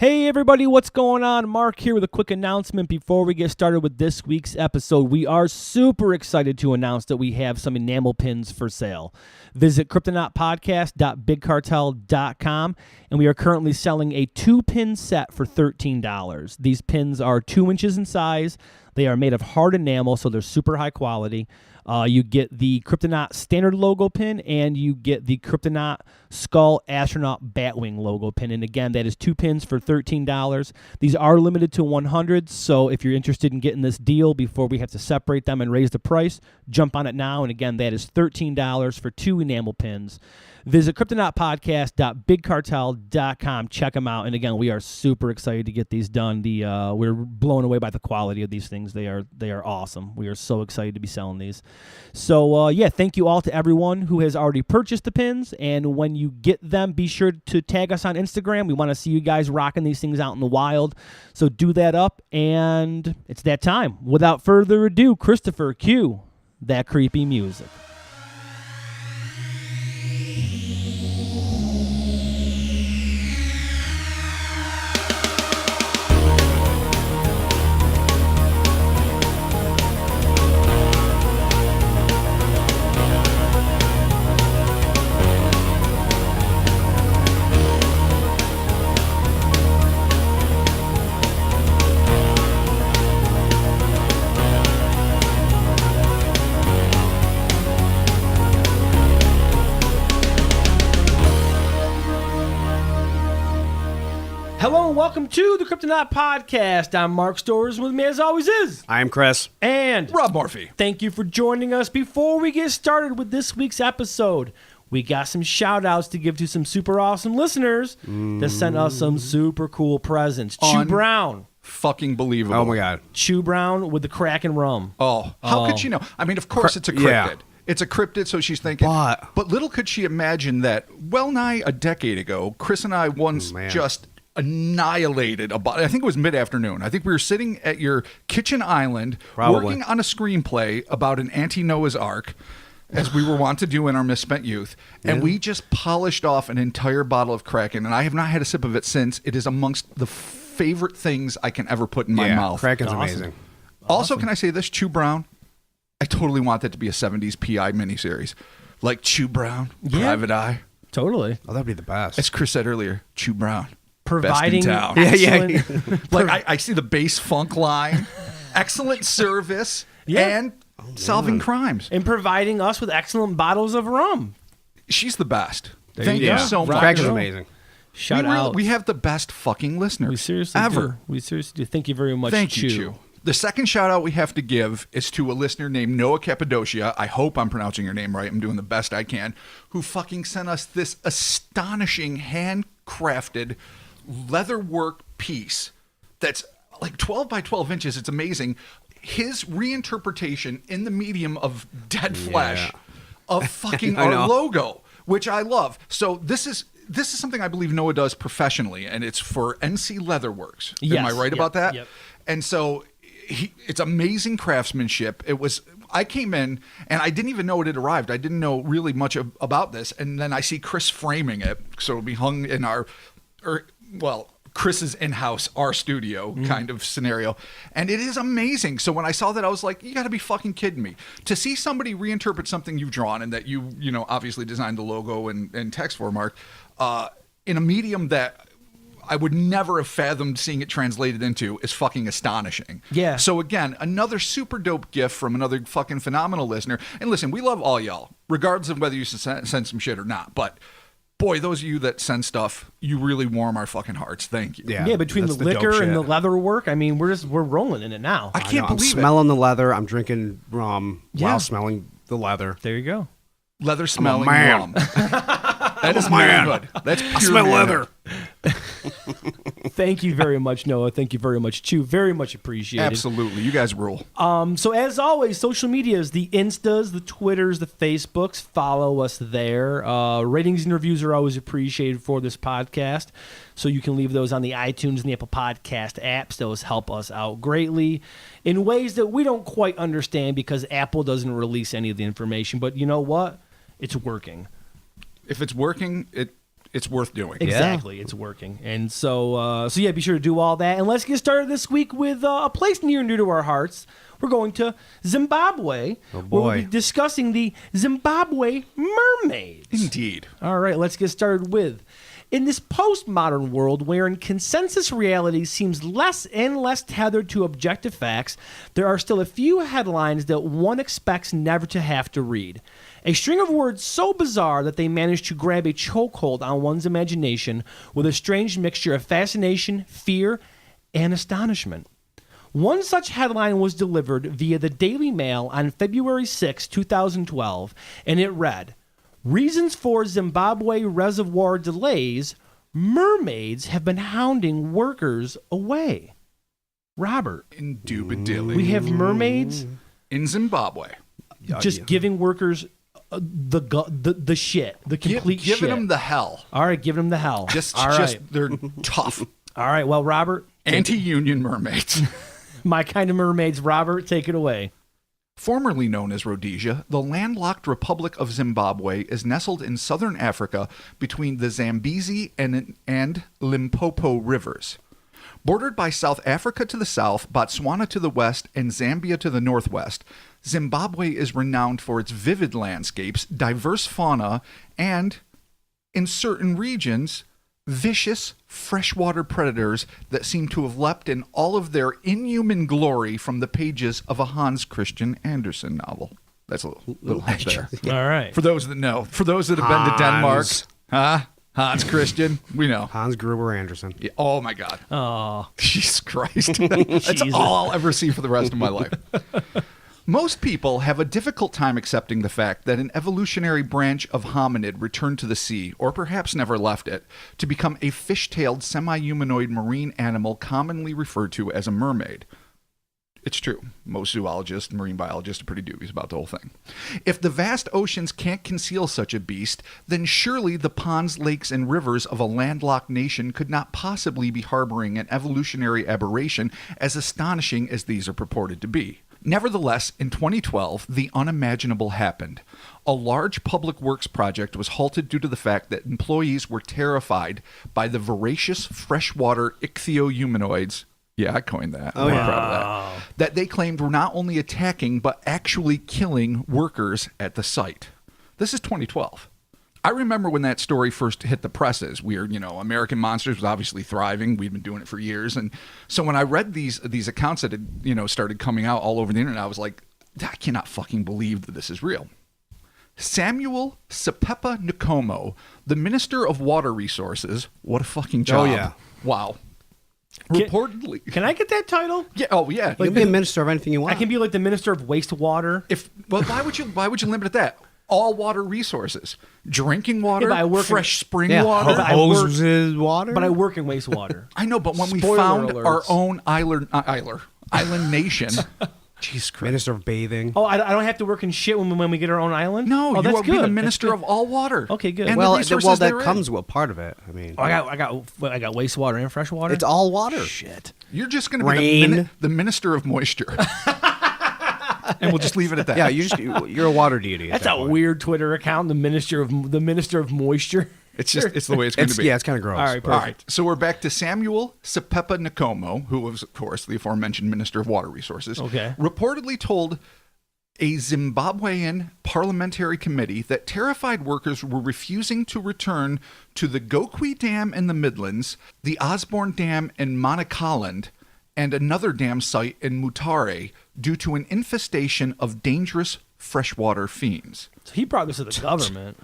Hey everybody, what's going on? Mark here with a quick announcement before we get started with this week's episode. We are super excited to announce that we have some enamel pins for sale. Visit kryptonautpodcast.bigcartel.com and we are currently selling a 2-pin set for $13. These pins are 2 inches in size. They are made of hard enamel, so they're super high quality. You get the Kryptonaut standard logo pin, and you get the Kryptonaut Skull Astronaut Batwing logo pin. And again, that is 2 pins for $13. These are limited to 100, so if you're interested in getting this deal before we have to separate them and raise the price, jump on it now. And again, that is $13 for 2 enamel pins. Visit kryptonautpodcast.bigcartel.com. Check them out. And again, we are super excited to get these done. We're blown away by the quality of these things. They are awesome. We are so excited to be selling these. So, thank you all to everyone who has already purchased the pins. And when you get them, be sure to tag us on Instagram. We want to see you guys rocking these things out in the wild. So do that up, and it's that time. Without further ado, Christopher, cue that creepy music. Hello and welcome to the Kryptonaut Podcast. I'm Mark Storrs. With me as always is... I am Chris. And... Rob Morphy. Thank you for joining us. Before we get started with this week's episode, we got some shout-outs to give to some super awesome listeners that sent us some super cool presents. Chew Brown. Fucking believable. Oh my God. Chew Brown with the Kraken rum. Oh, how could she know? I mean, of course it's a cryptid. Yeah. It's a cryptid, so she's thinking. But little could she imagine that well nigh a decade ago, Chris and I once just annihilated I think it was mid-afternoon. I think we were sitting at your kitchen island working on a screenplay about an anti-Noah's Ark, as we were wont to do in our misspent youth, and we just polished off an entire bottle of Kraken, and I have not had a sip of it since. It is amongst the favorite things I can ever put in my mouth. Kraken's amazing. Also, can I say this? Chew Brown, I totally want that to be a 70s PI miniseries. Like Chew Brown, Private Eye. Totally. Oh, that'd be the best. As Chris said earlier, Chew Brown. Providing best in town. Like I see the bass funk line, excellent service, and solving crimes. And providing us with excellent bottles of rum. She's the best. There Thank you so much. Kraken's amazing. Shout out. We have the best fucking listeners. We seriously ever. do. We seriously do. Thank you very much, Thank you, Chew. The second shout out we have to give is to a listener named Noah Cappadocia. I hope I'm pronouncing your name right. I'm doing the best I can. Who fucking sent us this astonishing handcrafted leatherwork piece that's like 12 by 12 inches. It's amazing. His reinterpretation in the medium of dead flesh of fucking our logo, which I love. So this is something I believe Noah does professionally, and it's for NC Leatherworks. Am I right about that? Yep. And so it's amazing craftsmanship. I came in and I didn't even know it had arrived. I didn't know really much about this. And then I see Chris framing it. So it'll be hung in Chris's in-house, our studio kind of scenario. And it is amazing. So when I saw that, I was like, you got to be fucking kidding me. To see somebody reinterpret something you've drawn and that you obviously designed the logo and text for, Mark, in a medium that I would never have fathomed seeing it translated into is fucking astonishing. Yeah. So again, another super dope gift from another fucking phenomenal listener. And listen, we love all y'all, regardless of whether you send some shit or not. But boy, those of you that send stuff, you really warm our fucking hearts. Thank you. Yeah, between the liquor and the leather work, I mean, we're rolling in it now. I can't believe I'm smelling the leather. I'm drinking rum while smelling the leather. There you go. Leather smelling rum. That is manhood. That's pure I smell leather. Thank you very much, Noah. Thank you very much, Chew. Very much appreciated. Absolutely. You guys rule. So as always, social medias, the Instas, the Twitters, the Facebooks, follow us there. Ratings and reviews are always appreciated for this podcast. So you can leave those on the iTunes and the Apple Podcast apps. Those help us out greatly in ways that we don't quite understand because Apple doesn't release any of the information. But you know what? It's working. If it's working, it's worth doing. Exactly, it's working. And so be sure to do all that. And let's get started this week with a place near and dear to our hearts. We're going to Zimbabwe, where we'll be discussing the Zimbabwe Mermaids. Indeed. All right, let's get started with. In this postmodern world wherein consensus reality seems less and less tethered to objective facts, there are still a few headlines that one expects never to have to read. A string of words so bizarre that they manage to grab a chokehold on one's imagination with a strange mixture of fascination, fear, and astonishment. One such headline was delivered via the Daily Mail on February 6, 2012, and it read, "Reasons for Zimbabwe reservoir delays, mermaids have been hounding workers away." Robert, Indubitably. we have mermaids in Zimbabwe. just giving workers the shit, the complete shit. Giving them the hell. All right, giving them the hell. They're tough. All right, well, Robert. Anti-union mermaids. My kind of mermaids. Robert, take it away. Formerly known as Rhodesia, the landlocked Republic of Zimbabwe is nestled in southern Africa between the Zambezi and Limpopo rivers. Bordered by South Africa to the south, Botswana to the west, and Zambia to the northwest, Zimbabwe is renowned for its vivid landscapes, diverse fauna, and, in certain regions, vicious freshwater predators that seem to have leapt in all of their inhuman glory from the pages of a Hans Christian Andersen novel. That's a little hint there. All right. For those that know. For those that have been to Denmark. Hans Christian. We know. Hans Gruber Andersen. Yeah. Oh, my God. Oh, Jesus Christ. That's all I'll ever see for the rest of my life. Most people have a difficult time accepting the fact that an evolutionary branch of hominid returned to the sea, or perhaps never left it, to become a fish-tailed semi-humanoid marine animal commonly referred to as a mermaid. It's true. Most zoologists, marine biologists are pretty dubious about the whole thing. If the vast oceans can't conceal such a beast, then surely the ponds, lakes, and rivers of a landlocked nation could not possibly be harboring an evolutionary aberration as astonishing as these are purported to be. Nevertheless, in 2012, the unimaginable happened. A large public works project was halted due to the fact that employees were terrified by the voracious freshwater ichthyohumanoids. Yeah, I coined that. I'm proud of that. That they claimed were not only attacking, but actually killing workers at the site. This is 2012. I remember when that story first hit the presses. American Monsters was obviously thriving. We'd been doing it for years. And so when I read these accounts that had, started coming out all over the internet, I was like, I cannot fucking believe that this is real. Samuel Sepepa Nkomo, the Minister of Water Resources. What a fucking job. Oh, yeah. Wow. Reportedly. Can I get that title? Yeah. Oh, yeah. You can be a minister of anything you want. I can be like the Minister of Wastewater. Why would you limit it at that? All water resources, drinking water, fresh spring water, hoses water. But I work in wastewater. I know, but when we Spoiler found alerts. our own island nation, Jesus Christ. Minister of bathing. Oh, I don't have to work in shit when we get our own island? No, oh, you that's are good. the minister of all water. Okay, good. And Well, the resources that therein. comes with part of it. I mean, I got wastewater and fresh water? it's all water. Shit. You're just going to be Rain. the minister of moisture. And we'll just leave it at that. Yeah, you're a water deity. That's a weird Twitter account, the Minister of Moisture. It's the way it's going to be. Yeah, it's kind of gross. All right, All right, so we're back to Samuel Sepepa Nkomo, who was, of course, the aforementioned Minister of Water Resources. Okay. Reportedly told a Zimbabwean parliamentary committee that terrified workers were refusing to return to the Gokwe Dam in the Midlands, the Osborne Dam in Manicaland, and another dam site in Mutare due to an infestation of dangerous freshwater fiends. So he brought this to the government.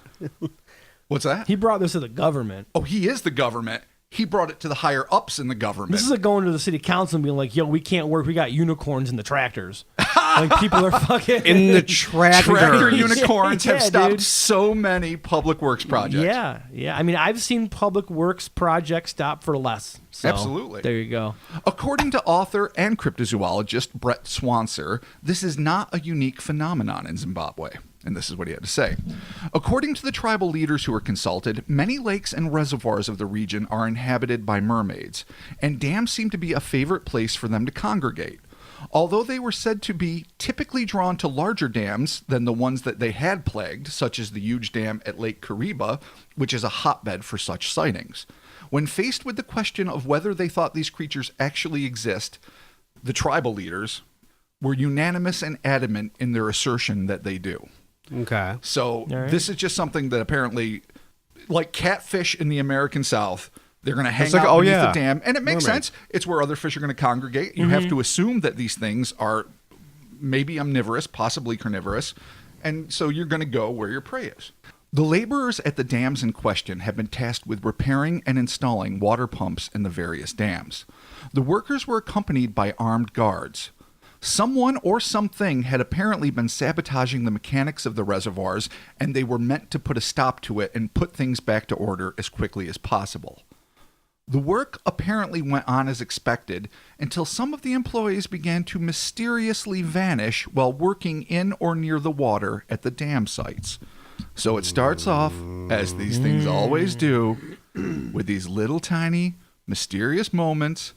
What's that? He brought this to the government. Oh, he is the government. He brought it to the higher ups in the government. This is like going to the city council and being like, yo, we can't work. We got unicorns in the tractors. Like people are fucking... In the tractor. Tractor unicorns have stopped dude. so many public works projects. Yeah. I mean, I've seen public works projects stop for less. So, Absolutely. There you go. According to author and cryptozoologist Brett Swanser, this is not a unique phenomenon in Zimbabwe. And this is what he had to say. According to the tribal leaders who were consulted, many lakes and reservoirs of the region are inhabited by mermaids, and dams seem to be a favorite place for them to congregate. Although they were said to be typically drawn to larger dams than the ones that they had plagued, such as the huge dam at Lake Kariba, which is a hotbed for such sightings. When faced with the question of whether they thought these creatures actually exist, the tribal leaders were unanimous and adamant in their assertion that they do. Okay. So right. this is just something that apparently, like catfish in the American South, they're going to hang like, out oh, beneath yeah. the dam. And it makes Mermaids. sense. It's where other fish are going to congregate. You have to assume that these things are maybe omnivorous, possibly carnivorous. And so you're going to go where your prey is. The laborers at the dams in question have been tasked with repairing and installing water pumps in the various dams. The workers were accompanied by armed guards. Someone or something had apparently been sabotaging the mechanics of the reservoirs, and they were meant to put a stop to it and put things back to order as quickly as possible. The work apparently went on as expected until some of the employees began to mysteriously vanish while working in or near the water at the dam sites. So it starts off, as these things always do, with these little tiny mysterious moments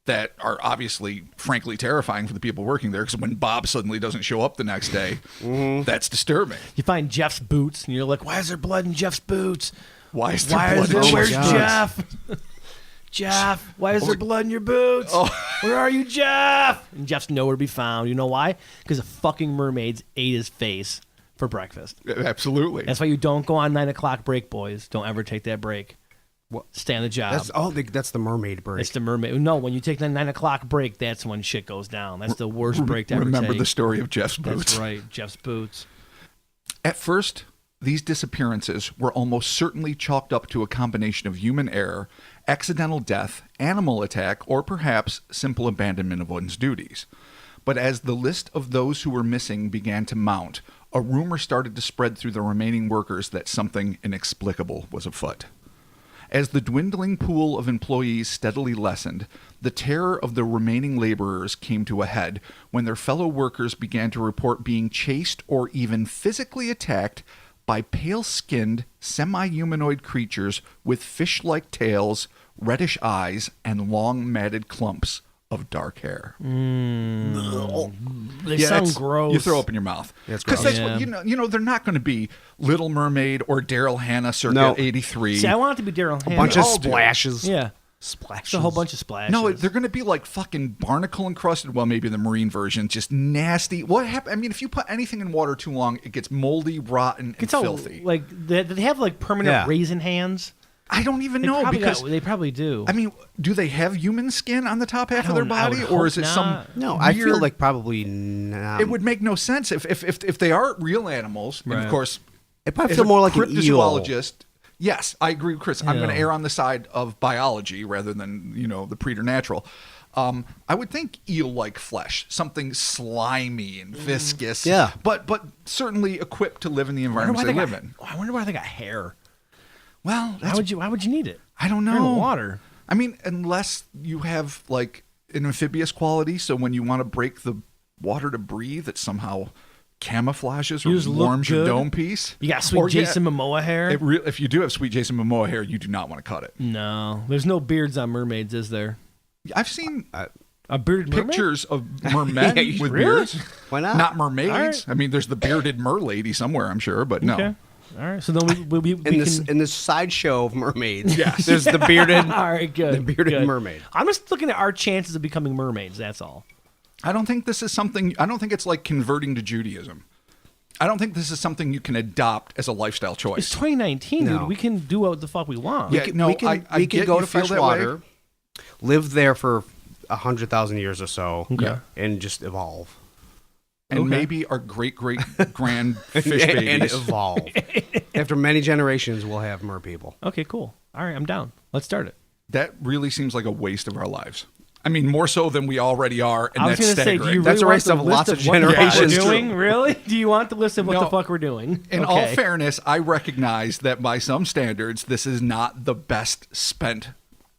that are obviously, frankly, terrifying for the people working there, because when Bob suddenly doesn't show up the next day, that's disturbing. You find Jeff's boots, and you're like, why is there blood in Jeff's boots? Why is there Why blood is there, in where's Jeff's Jeff? Jeff, why is there blood in your boots? Where are you, Jeff? And Jeff's nowhere to be found. You know why? Because the fucking mermaids ate his face for breakfast. Absolutely. That's why you don't go on 9 o'clock break, boys. Don't ever take that break. Stay on the job. That's the mermaid break. It's the mermaid. No, when you take the 9 o'clock break, that's when shit goes down. That's the worst break to ever Remember take. the story of Jeff's boots. That's right, Jeff's boots. At first, these disappearances were almost certainly chalked up to a combination of human error, accidental death, animal attack, or perhaps simple abandonment of one's duties. But as the list of those who were missing began to mount, a rumor started to spread through the remaining workers that something inexplicable was afoot. As the dwindling pool of employees steadily lessened, the terror of the remaining laborers came to a head when their fellow workers began to report being chased or even physically attacked by pale-skinned, semi-humanoid creatures with fish-like tails, reddish eyes, and long matted clumps of dark hair. They sound gross. You throw up in your mouth. Because that's what you know. They're not going to be Little Mermaid or Daryl Hannah circa '83. See, I want it to be Daryl Hannah. A bunch of all do. splashes. Yeah. Splashes. It's a whole bunch of splashes. No, they're going to be like fucking barnacle encrusted. Well, maybe the marine version, just nasty. What happened? I mean, if you put anything in water too long, it gets moldy, rotten, and filthy. Like they have like permanent raisin hands. I don't even know because they probably do. I mean, do they have human skin on the top half of their body, would or is hope it not. some? No, I feel weird- like probably not. it would make no sense if they are real animals. And of course, It probably as feel a more like an eel. cryptozoologist. Yes, I agree with Chris. I'm going to Yeah. err on the side of biology rather than the preternatural. I would think eel-like flesh, something slimy and viscous. Yeah. but certainly equipped to live in the environments they live in. I wonder why they got hair. Well, Why would you need it? I don't They're in know. the water. I mean, unless you have like an amphibious quality, so when you want to break the water to breathe, it somehow camouflages You or just look warms your good. dome piece. You got sweet Or, yeah, Jason Momoa hair. if you do have sweet Jason Momoa hair, you do not want to cut it. No, there's no beards on mermaids, is there? I've seen A bearded mermaid? pictures of mermen Yeah, with really? beards. Why not? Not mermaids. All right. I mean, there's the bearded merlady somewhere, I'm sure, but no. Okay. All right. So then we In this sideshow of mermaids, Yes. there's the bearded, All right, good. the bearded good. mermaid. I'm just looking at our chances of becoming mermaids. That's all. I don't think this is something. I don't think it's like converting to Judaism. I don't think this is something you can adopt as a lifestyle It's choice. 2019, No. dude. We can do what the fuck we want. Yeah, no, we can I we get can go you to feel fresh that water, way. live there for 100,000 years or so, Okay. and just evolve. And Okay. maybe our great grand fish and babies. evolve. After many generations, we'll have mer people. Okay, cool. All right, I'm down. Let's start it. That really seems like a waste of our lives. I mean, more so than we already are, and I was that's going to say, do staggering. you That's really a want waste the of lots list of what the fuck generations. we're doing? True. Really? Do you want the list of what No. the fuck we're doing? In all Okay. fairness, I recognize that by some standards, this is not the best spent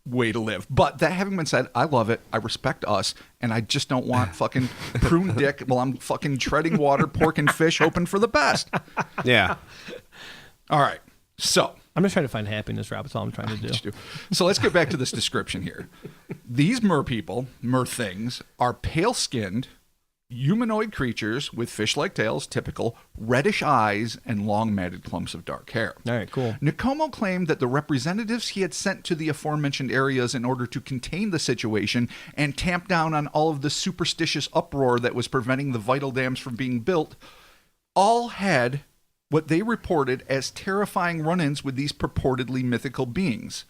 way to live. But that having been said, I love it. I respect us, and I just don't want fucking prune dick while I'm fucking treading water, pork and fish, hoping for the best. Yeah. All right, so I'm just trying to find happiness, Rob. That's all I'm trying to do. So let's get back to this description here. These mer things, are pale-skinned, humanoid creatures with fish-like tails, typical, reddish eyes, and long matted clumps of dark hair. All right, cool. Nkomo claimed that the representatives he had sent to the aforementioned areas in order to contain the situation and tamp down on all of the superstitious uproar that was preventing the vital dams from being built all had what they reported as terrifying run-ins with these purportedly mythical beings,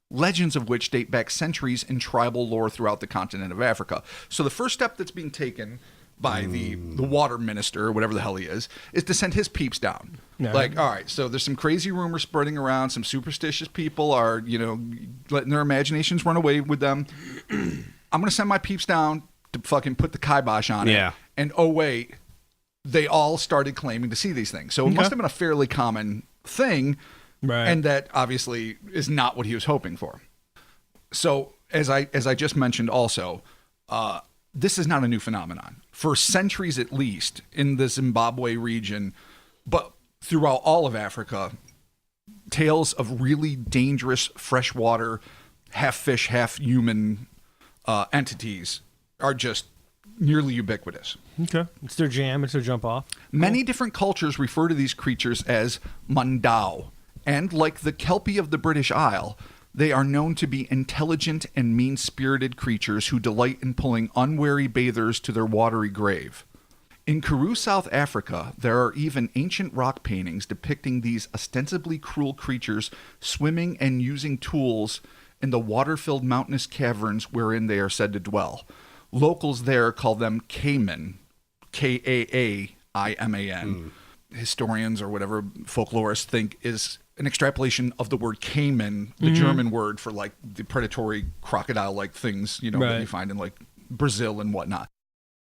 legends of which date back centuries in tribal lore throughout the continent of Africa. So the first step that's being taken by the water minister, or whatever the hell he is to send his peeps down. Yeah. Like, all right, so there's some crazy rumors spreading around. Some superstitious people are, letting their imaginations run away with them. I'm going to send my peeps down to fucking put the kibosh on it. And oh, wait, they all started claiming to see these things. So it must have been a fairly common thing. Right. And that obviously is not what he was hoping for. So as I just mentioned also, this is not a new phenomenon. For centuries at least in the Zimbabwe region, but throughout all of Africa, tales of really dangerous freshwater, half fish, half human entities are just nearly ubiquitous. Okay. It's their jam. It's their jump off. Many different cultures refer to these creatures as Mandao. And like the Kelpie of the British Isle, they are known to be intelligent and mean-spirited creatures who delight in pulling unwary bathers to their watery grave. In Karoo, South Africa, there are even ancient rock paintings depicting these ostensibly cruel creatures swimming and using tools in the water-filled mountainous caverns wherein they are said to dwell. Locals there call them Cayman, K-A-A-I-M-A-N. Historians or whatever folklorists think is an extrapolation of the word caiman, the German word for like the predatory crocodile-like things, that you find in like Brazil and whatnot.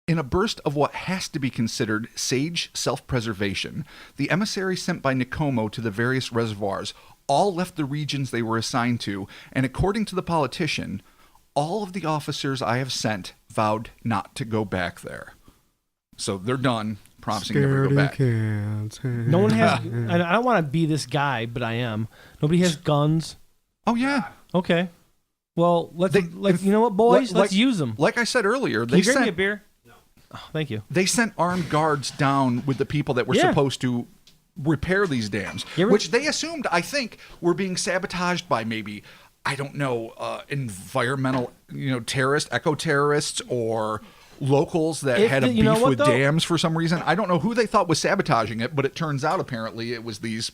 In a burst of what has to be considered sage self-preservation, the emissaries sent by Nkomo to the various reservoirs all left the regions they were assigned to, and according to the politician, all of the officers I have sent vowed not to go back there. So they're done. Promising never to go back. No one has. I don't want to be this guy, but I am. Nobody has guns. Oh yeah. Okay. Well, you know what, boys? Let's use them. Like I said earlier, Can you drink me a beer? No. Oh, thank you. They sent armed guards down with the people that were supposed to repair these dams, which they assumed, I think, were being sabotaged by maybe, I don't know, environmental, terrorists, eco-terrorists, or locals that had a beef with dams for some reason. I don't know who they thought was sabotaging it, but it turns out apparently it was these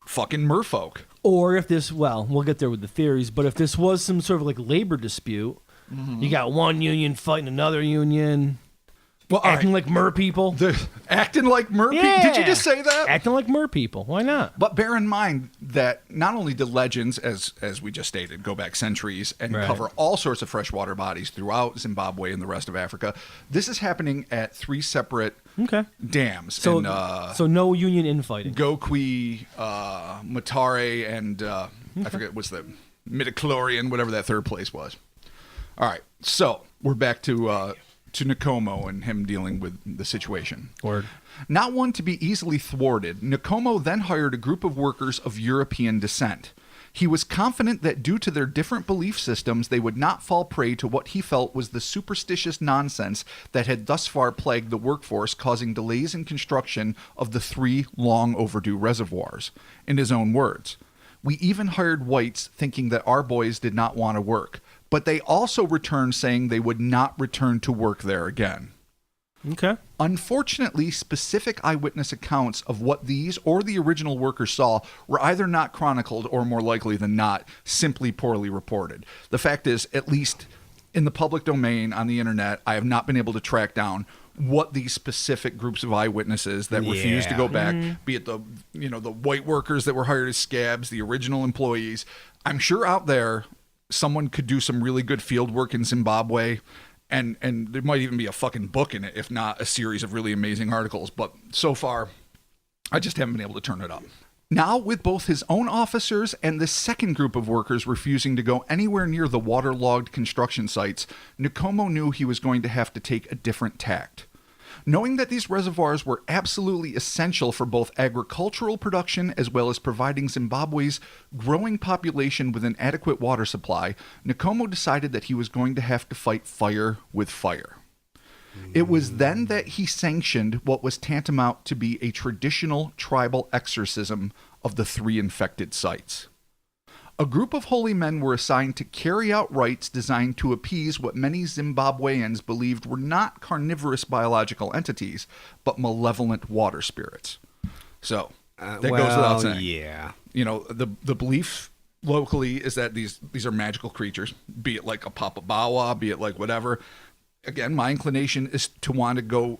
fucking merfolk. Or if this, we'll get there with the theories, but if this was some sort of like labor dispute, you got one union fighting another union. Well, acting like mer people. Acting like mer people? Did you just say that? Acting like mer people. Why not? But bear in mind that not only do legends, as we just stated, go back centuries and cover all sorts of freshwater bodies throughout Zimbabwe and the rest of Africa, this is happening at 3 separate dams. So, so no union infighting. Gokwe, Matare, and I forget what's the midichlorian, whatever that third place was. All right, so we're back to Nkomo and him dealing with the situation. Word. Not one to be easily thwarted, Nkomo then hired a group of workers of European descent. He was confident that due to their different belief systems, they would not fall prey to what he felt was the superstitious nonsense that had thus far plagued the workforce, causing delays in construction of the 3 long overdue reservoirs. In his own words, "We even hired whites thinking that our boys did not want to work. But they also returned saying they would not return to work there again." Okay. Unfortunately, specific eyewitness accounts of what these or the original workers saw were either not chronicled or, more likely than not, simply poorly reported. The fact is, at least in the public domain on the internet, I have not been able to track down what these specific groups of eyewitnesses that refused to go back, be it the the white workers that were hired as scabs, the original employees. I'm sure out there someone could do some really good field work in Zimbabwe, and there might even be a fucking book in it, if not a series of really amazing articles. But so far, I just haven't been able to turn it up. Now, with both his own officers and the second group of workers refusing to go anywhere near the waterlogged construction sites, Nkomo knew he was going to have to take a different tact. Knowing that these reservoirs were absolutely essential for both agricultural production as well as providing Zimbabwe's growing population with an adequate water supply, Nkomo decided that he was going to have to fight fire with fire. It was then that he sanctioned what was tantamount to be a traditional tribal exorcism of the 3 infected sites. A group of holy men were assigned to carry out rites designed to appease what many Zimbabweans believed were not carnivorous biological entities, but malevolent water spirits. So, that goes without saying. Yeah. You know, the belief locally is that these are magical creatures, be it like a Papa Bawa, be it like whatever. Again, my inclination is to want to go...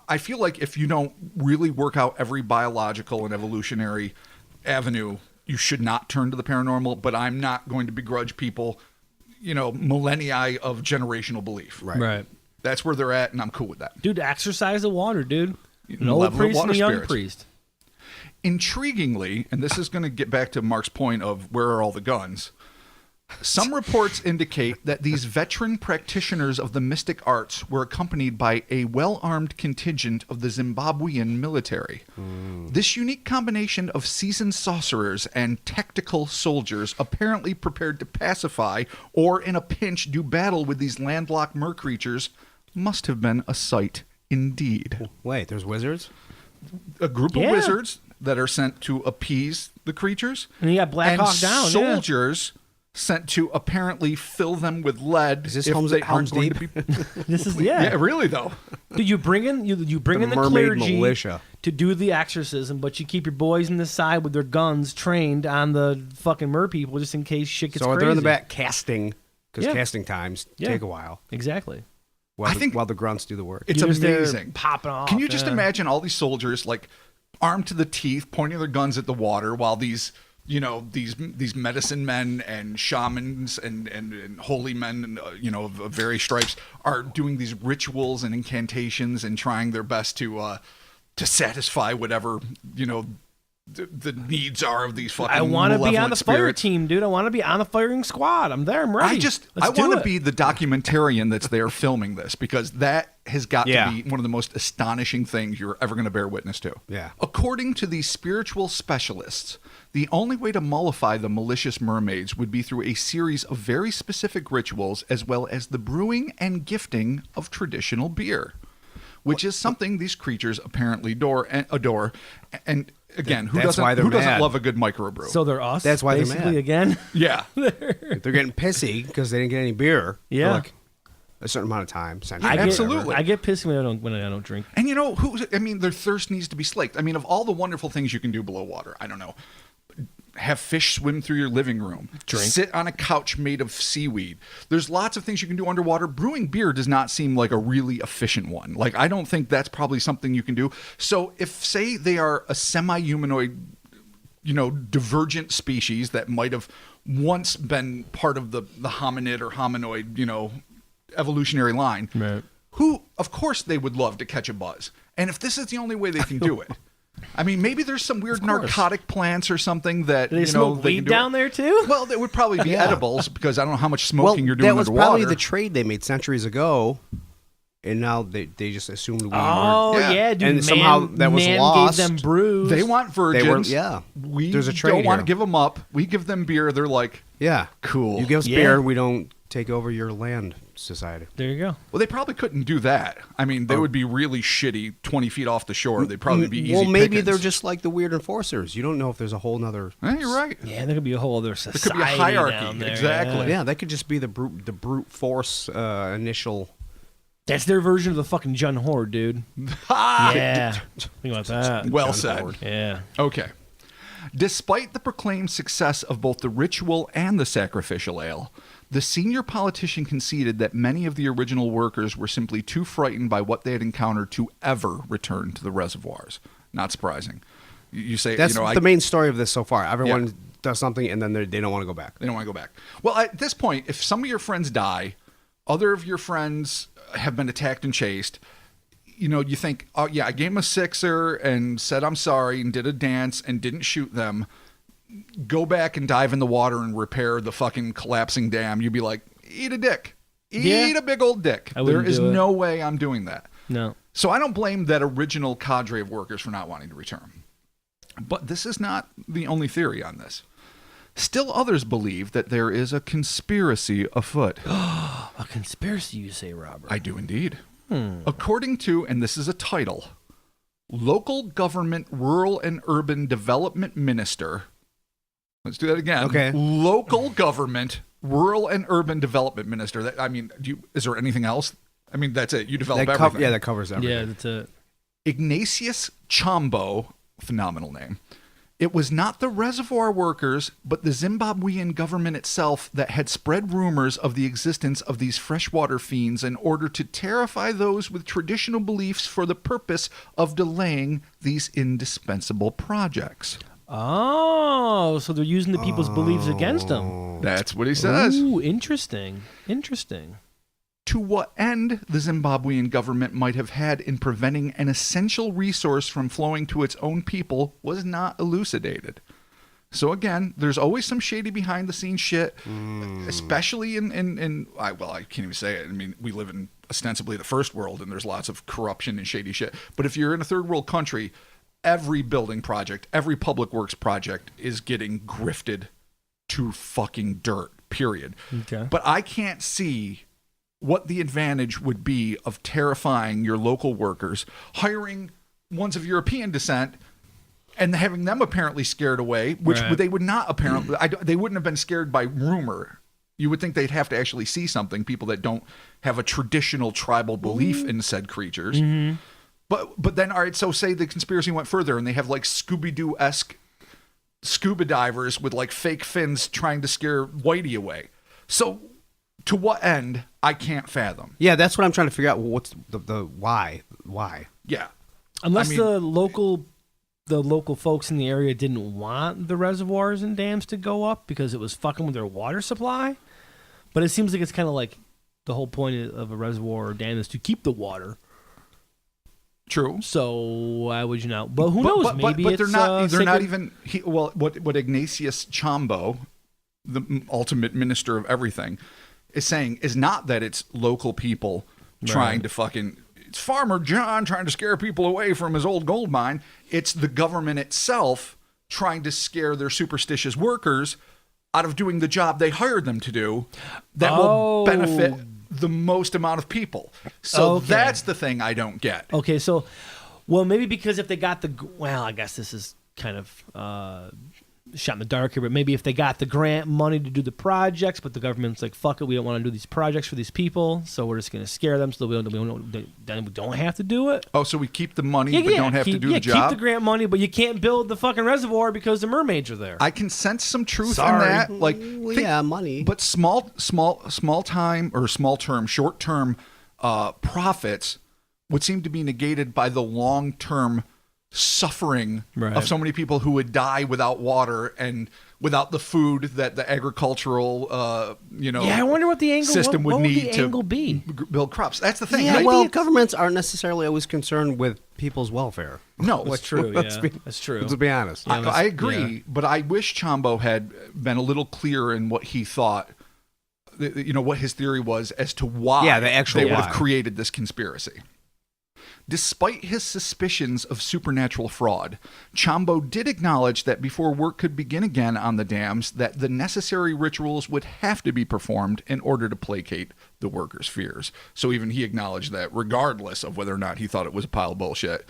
I feel like if you don't really work out every biological and evolutionary avenue, you should not turn to the paranormal, but I'm not going to begrudge people, millennia of generational belief. Right. That's where they're at, and I'm cool with that. Dude, exercise the water, dude. An old Malevolent priest and water a young spirits. priest. Intriguingly, and this is going to get back to Mark's point of where are all the guns, some reports indicate that these veteran practitioners of the mystic arts were accompanied by a well-armed contingent of the Zimbabwean military. This unique combination of seasoned sorcerers and tactical soldiers apparently prepared to pacify or, in a pinch, do battle with these landlocked mer creatures must have been a sight indeed. Wait, there's wizards? A group of wizards that are sent to appease the creatures. And you got Black Hawk Down, soldiers sent to apparently fill them with lead. Is this if Helm's they aren't going Deep? to be... This is Yeah, really though. Dude, you bring in the mermaid clergy militia to do the exorcism, but you keep your boys in the side with their guns trained on the fucking mer people just in case shit gets So crazy. they're in the back casting, because Yeah. casting times take a while. Exactly. While the grunts do the work. It's You're just there amazing. popping off. Can you just yeah. imagine all these soldiers like armed to the teeth, pointing their guns at the water, while these these medicine men and shamans and holy men, of various stripes are doing these rituals and incantations and trying their best to satisfy whatever the needs are of these fucking. I want to be on the fire spirits. team, dude. I want to be on the firing squad. I'm there. I'm ready. I want to be the documentarian that's there filming this, because that has got to be one of the most astonishing things you're ever going to bear witness to. Yeah. According to these spiritual specialists, the only way to mollify the malicious mermaids would be through a series of very specific rituals, as well as the brewing and gifting of traditional beer, which is something these creatures apparently adore. And again, who That's why doesn't they're mad. love a good microbrew? So they're us. That's why they're basically mad. again. Yeah. They're getting pissy because they didn't get any beer Yeah. for like a certain amount of time. Century, Absolutely. I get pissed when I don't drink. And their thirst needs to be slaked. I mean, of all the wonderful things you can do below water, I don't know. Have fish swim through your living room. Drink. Sit on a couch made of seaweed. There's lots of things you can do underwater. Brewing beer does not seem like a really efficient one. Like, I don't think that's probably something you can do. So if, say, they are a semi-humanoid, divergent species that might have once been part of the hominid or hominoid, evolutionary line, Right. who, of course, they would love to catch a buzz. And if this is the only way they can do it, I mean, maybe there's some weird narcotic plants or something that, Do they smoke they weed can do down there too? Well, they would probably be edibles, because I don't know how much smoking you're doing that was underwater. probably the trade they made centuries ago, and now they just assumed we were. Oh Yeah. yeah, dude. And somehow that was man lost. gave them brews. They want virgins. They were, We There's a trade don't want to here. give them up. We give them beer. They're like, Yeah. cool. You give us Yeah. beer, we don't take over your land society. There you go. Well, they probably couldn't do that. I mean, they would be really shitty 20 feet off the shore. They'd probably be easy Well, maybe pickings. they're just like the weird enforcers. You don't know if there's a whole nother. You're right. Yeah, there could be a whole other There society could be a hierarchy. down there. Exactly. Yeah. Yeah, that could just be the brute force initial. That's their version of the fucking Jun Horde, dude. Yeah. Think about that. Well John said. Howard. Yeah. Okay. Despite the proclaimed success of both the ritual and the sacrificial ale, the senior politician conceded that many of the original workers were simply too frightened by what they had encountered to ever return to the reservoirs. Not surprising. You say, That's you know, the main story of this so far. Everyone Yeah. does something and then they don't want to go back. They don't want to go back. Well, at this point, if some of your friends die, other of your friends have been attacked and chased, you think, oh, yeah, I gave them a sixer and said I'm sorry and did a dance and didn't shoot them. Go back and dive in the water and repair the fucking collapsing dam. You'd be like, eat a dick. Eat Yeah. a big old dick. I There wouldn't is do it. no way I'm doing that. No. So I don't blame that original cadre of workers for not wanting to return. But this is not the only theory on this. Still others believe that there is a conspiracy afoot. A conspiracy, you say, Robert? I do indeed. According to, and this is a title, Local Government Rural and Urban Development Minister. Let's do that again. Okay. Local Government Rural and Urban Development Minister. Is there anything else? I mean, that's it. You develop everything. Yeah, that covers everything. Yeah, that's it. Ignatius Chambo, phenomenal name. It was not the reservoir workers, but the Zimbabwean government itself that had spread rumors of the existence of these freshwater fiends in order to terrify those with traditional beliefs for the purpose of delaying these indispensable projects. Oh, so they're using the people's beliefs against them. That's what he says. Ooh, interesting. Interesting. To what end the Zimbabwean government might have had in preventing an essential resource from flowing to its own people was not elucidated. So again, there's always some shady behind the scenes shit, especially I can't even say it. I mean, we live in ostensibly the first world and there's lots of corruption and shady shit. But if you're in a third world country, every building project, every public works project is getting grifted to fucking dirt, period. Okay. But I can't see what the advantage would be of terrifying your local workers, hiring ones of European descent, and having them apparently scared away, which Right. they would not apparently. They wouldn't have been scared by rumor. You would think they'd have to actually see something. People that don't have a traditional tribal belief in said creatures. Mm-hmm. But then, all right. So say the conspiracy went further, and they have like Scooby-Doo-esque scuba divers with like fake fins trying to scare Whitey away. So to what end? I can't fathom. Yeah, that's what I'm trying to figure out. What's the why? Why? Yeah. Unless the local folks in the area didn't want the reservoirs and dams to go up because it was fucking with their water supply. But it seems like it's kind of like the whole point of a reservoir or dam is to keep the water. True. So why would you not? But who knows? Maybe but it's they're not. They're not sacred- even. What Ignatius Chambo, the ultimate minister of everything, is saying is not that it's local people trying to fucking. It's Farmer John trying to scare people away from his old gold mine. It's the government itself trying to scare their superstitious workers out of doing the job they hired them to do that will benefit the most amount of people. So that's the thing I don't get. Okay, so, well, maybe because if they got I guess this is kind of shot in the dark here, but maybe if they got the grant money to do the projects, but the government's like, fuck it, we don't want to do these projects for these people, so we're just going to scare them so that then we don't have to do it. Oh, so we keep the money but don't have to do the job? Keep the grant money, but you can't build the fucking reservoir because the mermaids are there. I can sense some truth in that. Like, money. But small time or short term profits would seem to be negated by the long term suffering of so many people who would die without water and without the food that the agricultural I wonder what the angle system would need to be. Build crops. That's the thing. Yeah, right? well, governments aren't necessarily always concerned with people's welfare. No, That's true. That's true. Let's be honest. I agree, but I wish Chambo had been a little clearer in what he thought, what his theory was as to why they would have created this conspiracy. Despite his suspicions of supernatural fraud, Chambo did acknowledge that before work could begin again on the dams, that the necessary rituals would have to be performed in order to placate the workers' fears. So even he acknowledged that regardless of whether or not he thought it was a pile of bullshit,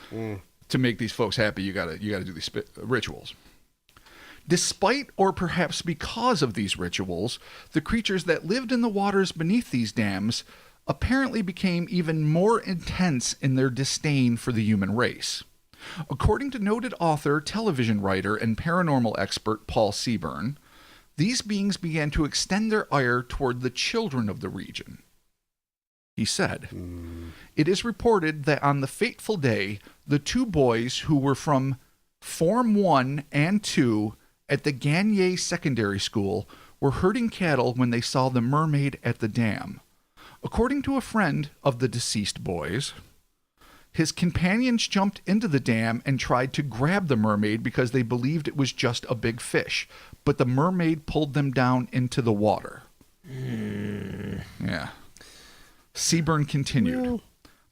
to make these folks happy, you gotta do these rituals. Despite or perhaps because of these rituals, the creatures that lived in the waters beneath these dams apparently became even more intense in their disdain for the human race. According to noted author, television writer, and paranormal expert Paul Seaburn, these beings began to extend their ire toward the children of the region. He said, It is reported that on the fateful day, the two boys who were from Form 1 and 2 at the Gagne Secondary School were herding cattle when they saw the mermaid at the dam. According to a friend of the deceased boys, his companions jumped into the dam and tried to grab the mermaid because they believed it was just a big fish, but the mermaid pulled them down into the water. Yeah. Seaburn continued.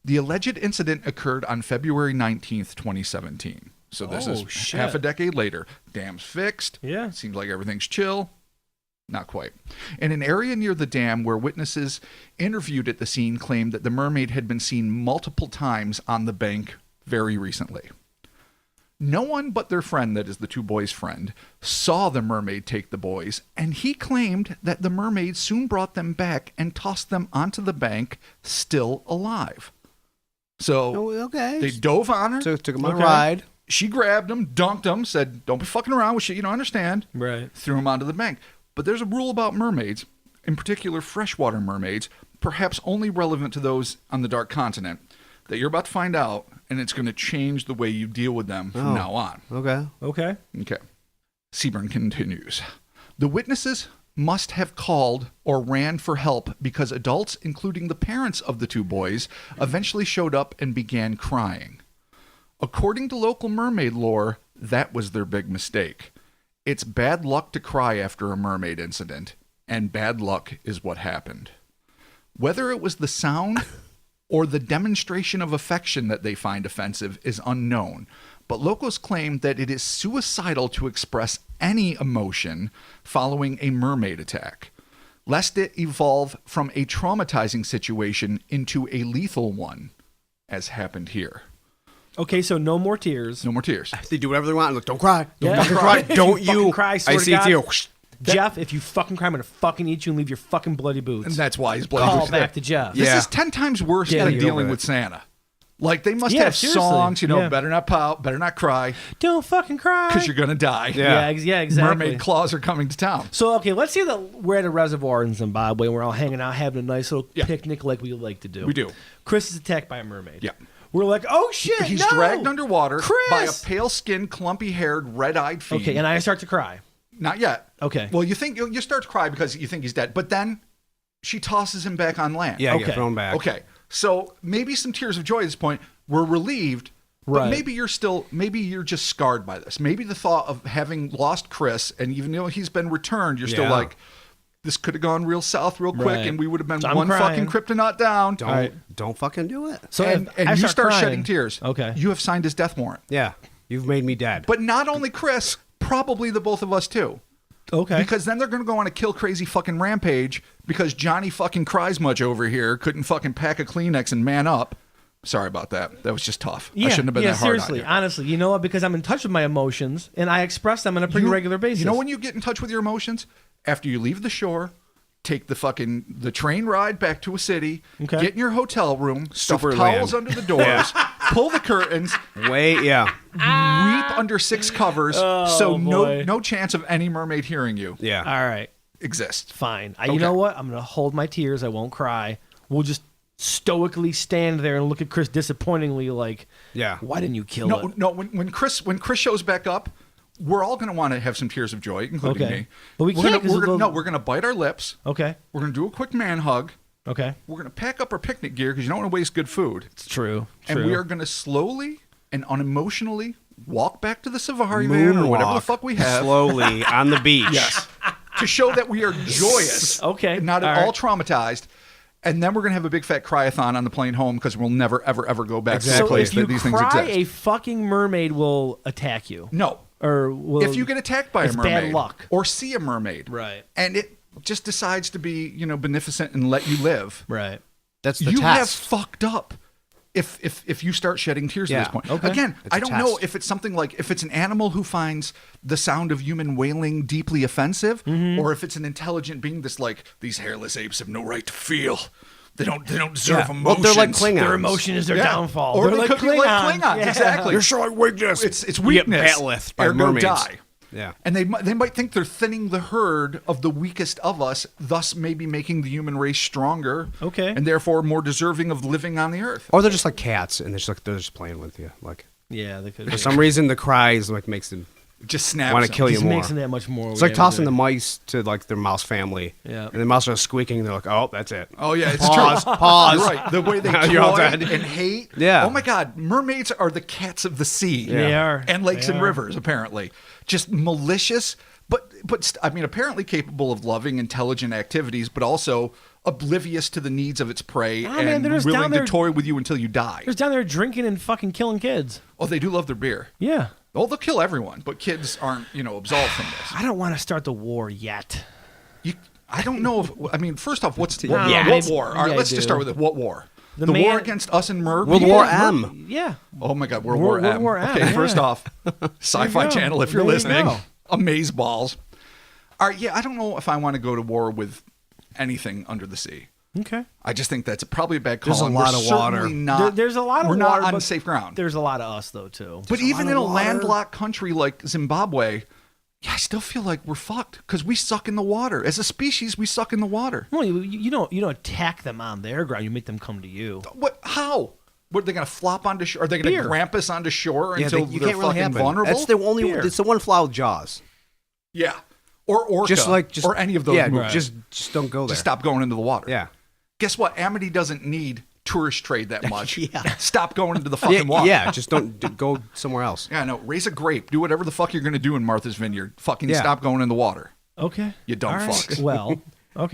The alleged incident occurred on February 19th, 2017. So this is shit. half a decade later. Dam's fixed. Yeah. Seems like everything's chill. Not quite. In an area near the dam where witnesses interviewed at the scene claimed that the mermaid had been seen multiple times on the bank very recently. No one but their friend, that is the two boys' friend, saw the mermaid take the boys, and he claimed that the mermaid soon brought them back and tossed them onto the bank, still alive. So okay. they dove on her. Took him on a ride. She grabbed him, dunked him, said, "Don't be fucking around with shit you don't understand." Right. Threw him onto the bank. But there's a rule about mermaids, in particular freshwater mermaids, perhaps only relevant to those on the Dark Continent, that you're about to find out, and it's going to change the way you deal with them from now on. Okay. Okay. Okay. Seaburn continues. The witnesses must have called or ran for help because adults, including the parents of the two boys, eventually showed up and began crying. According to local mermaid lore, that was their big mistake. It's bad luck to cry after a mermaid incident, and bad luck is what happened. Whether it was the sound or the demonstration of affection that they find offensive is unknown, but locals claim that it is suicidal to express any emotion following a mermaid attack, lest it evolve from a traumatizing situation into a lethal one, as happened here. Okay, so no more tears. No more tears. They do whatever they want. Look, don't cry. Don't Yeah. fucking cry. If you Don't fucking you cry, I swear to see God. it. Jeff, if you fucking cry, I'm going to fucking eat you and leave your fucking bloody boots. And that's why he's bloody Call boots. back to Jeff. This Yeah. is 10 times worse Yeah, than get dealing over with it. Santa. Like, they must Yeah, have seriously. songs, Yeah. better not pout, better not cry, Don't fucking cry. because you're going to die. Yeah. Yeah, exactly. Mermaid claws are coming to town. So, okay, let's say that we're at a reservoir in Zimbabwe and we're all hanging out, having a nice little picnic like we like to do. We do. Chris is attacked by a mermaid. Yeah. We're like, oh shit, He's no! dragged underwater Chris! by a pale-skinned, clumpy-haired, red-eyed fiend. Okay, and I start to cry. Not yet. Okay. Well, you start to cry because you think he's dead, but then she tosses him back on land. Yeah, Okay. get thrown back. Okay. So maybe some tears of joy at this point. We're relieved, but Right. maybe you're just scarred by this. Maybe the thought of having lost Chris, and even though he's been returned, you're still Yeah. like, this could have gone real south real quick, Right. and we would have been So I'm one crying. fucking kryptonite down. Don't fucking do it. So and if I you start crying, shedding tears. Okay. You have signed his death warrant. Yeah. You've made me dead. But not only Chris, probably the both of us too. Okay. Because then they're going to go on a kill crazy fucking rampage because Johnny fucking cries much over here, couldn't fucking pack a Kleenex and man up. Sorry about that. That was just tough. I shouldn't have been that hard seriously, on you. honestly, you know what? Because I'm in touch with my emotions and I express them on a pretty regular basis. You know when you get in touch with your emotions? After you leave the shore, take the train ride back to a city, Okay. get in your hotel room, stuff Superland. towels under the doors, pull the curtains, Wait, yeah. weep under 6 covers, so boy. no chance of any mermaid hearing you Yeah. All right, exists. fine. Okay. You know what? I'm going to hold my tears. I won't cry. We'll just stoically stand there and look at Chris disappointingly like, Yeah. why didn't you kill it? No. When Chris shows back up, we're all going to want to have some tears of joy, including Okay. me. But we We're can't gonna- 'cause we're gonna- of the- no, we're going to bite our lips. Okay. We're going to do a quick man hug. Okay. We're going to pack up our picnic gear because you don't want to waste good food. It's true. And we are going to slowly and unemotionally walk back to the Safari Van or whatever the Moonwalk fuck we have. slowly on the beach. Yes. To show that we are joyous. Okay. And not All at all right. traumatized. And then we're going to have a big fat cry-a-thon on the plane home because we'll never, ever, ever go back to the So place if you that these things cry, exist. a fucking mermaid will attack you. No. Or will, If you get attacked by a it's mermaid bad luck. or see a mermaid, Right. and it just decides to be, beneficent and let you live, Right. That's the you have test. fucked up. If you start shedding tears at this Yeah. point. Okay. Again, It's I a don't know test. if it's something like if it's an animal who finds the sound of human wailing deeply offensive, Mm-hmm. or if it's an intelligent being that's like, these hairless apes have no right to feel. They don't deserve Yeah. emotions. Well, they're like Klingons. Their emotion is their Yeah. downfall. Or They're they could be like Klingons. Yeah. Exactly. You're showing weakness. It's You get weakness. batlithed by ergo mermaids. die. Yeah. And they might think they're thinning the herd of the weakest of us, thus maybe making the human race stronger. Okay. And therefore more deserving of living on the earth. Or they're just like cats, and they're just playing with you. Like Yeah, they could. for some reason, the cries like makes them It just snaps. want to them. kill you just more. makes it that much more. It's like tossing the mice to like their mouse family. Yeah. And the mouse are squeaking. They're like, oh, that's it. Oh yeah, it's Pause. true. Pause. You're right. The way they You're all toy dead. and hate. Yeah. Oh my God, mermaids are the cats of the sea. They are. And lakes They and are. rivers, apparently. Just malicious, but apparently capable of loving, intelligent activities, but also oblivious to the needs of its prey man, and they're just willing down to there- toy with you until you die. They're down there drinking and fucking killing kids. Oh, they do love their beer. Yeah. Oh, they'll kill everyone, but kids aren't, absolved from this. I don't want to start the war yet. I don't know if, first off, what maybe- war? All right, yeah, let's I just do. start with it. What war? The man- war against us and Merv? World War M. Yeah. Oh my God, World War M. World War M, Okay, yeah. first off, Sci-Fi go. Channel, if you're There you listening, go. Amazeballs. All right, yeah, I don't know if I want to go to war with anything under the sea. Okay. I just think that's probably a bad call. There's a and lot we're of water. certainly Not, There's a lot of we're water, not on but safe ground. There's a lot of us though too. But even in a water. landlocked country like Zimbabwe, I still feel like we're fucked because we suck in the water. As a species, we suck in the water. Well, you don't attack them on their ground. You make them come to you. What? How? What, are they going to flop onto shore? Are they going to Beer. ramp us onto shore Yeah, until you they're can't really fucking happen. vulnerable? That's the only. Beer. It's the one flaw with Jaws. Yeah. Or Orca. Just or any of those Yeah, movies. just don't go there. Just stop going into the water. Yeah. Guess what? Amity doesn't need tourist trade that much. Yeah. Stop going into the fucking water. Yeah, just don't go somewhere else. Yeah, no. Raise a grape. Do whatever the fuck you're going to do in Martha's Vineyard. Fucking Yeah. stop going in the water. Okay. You dumb All right. fucks.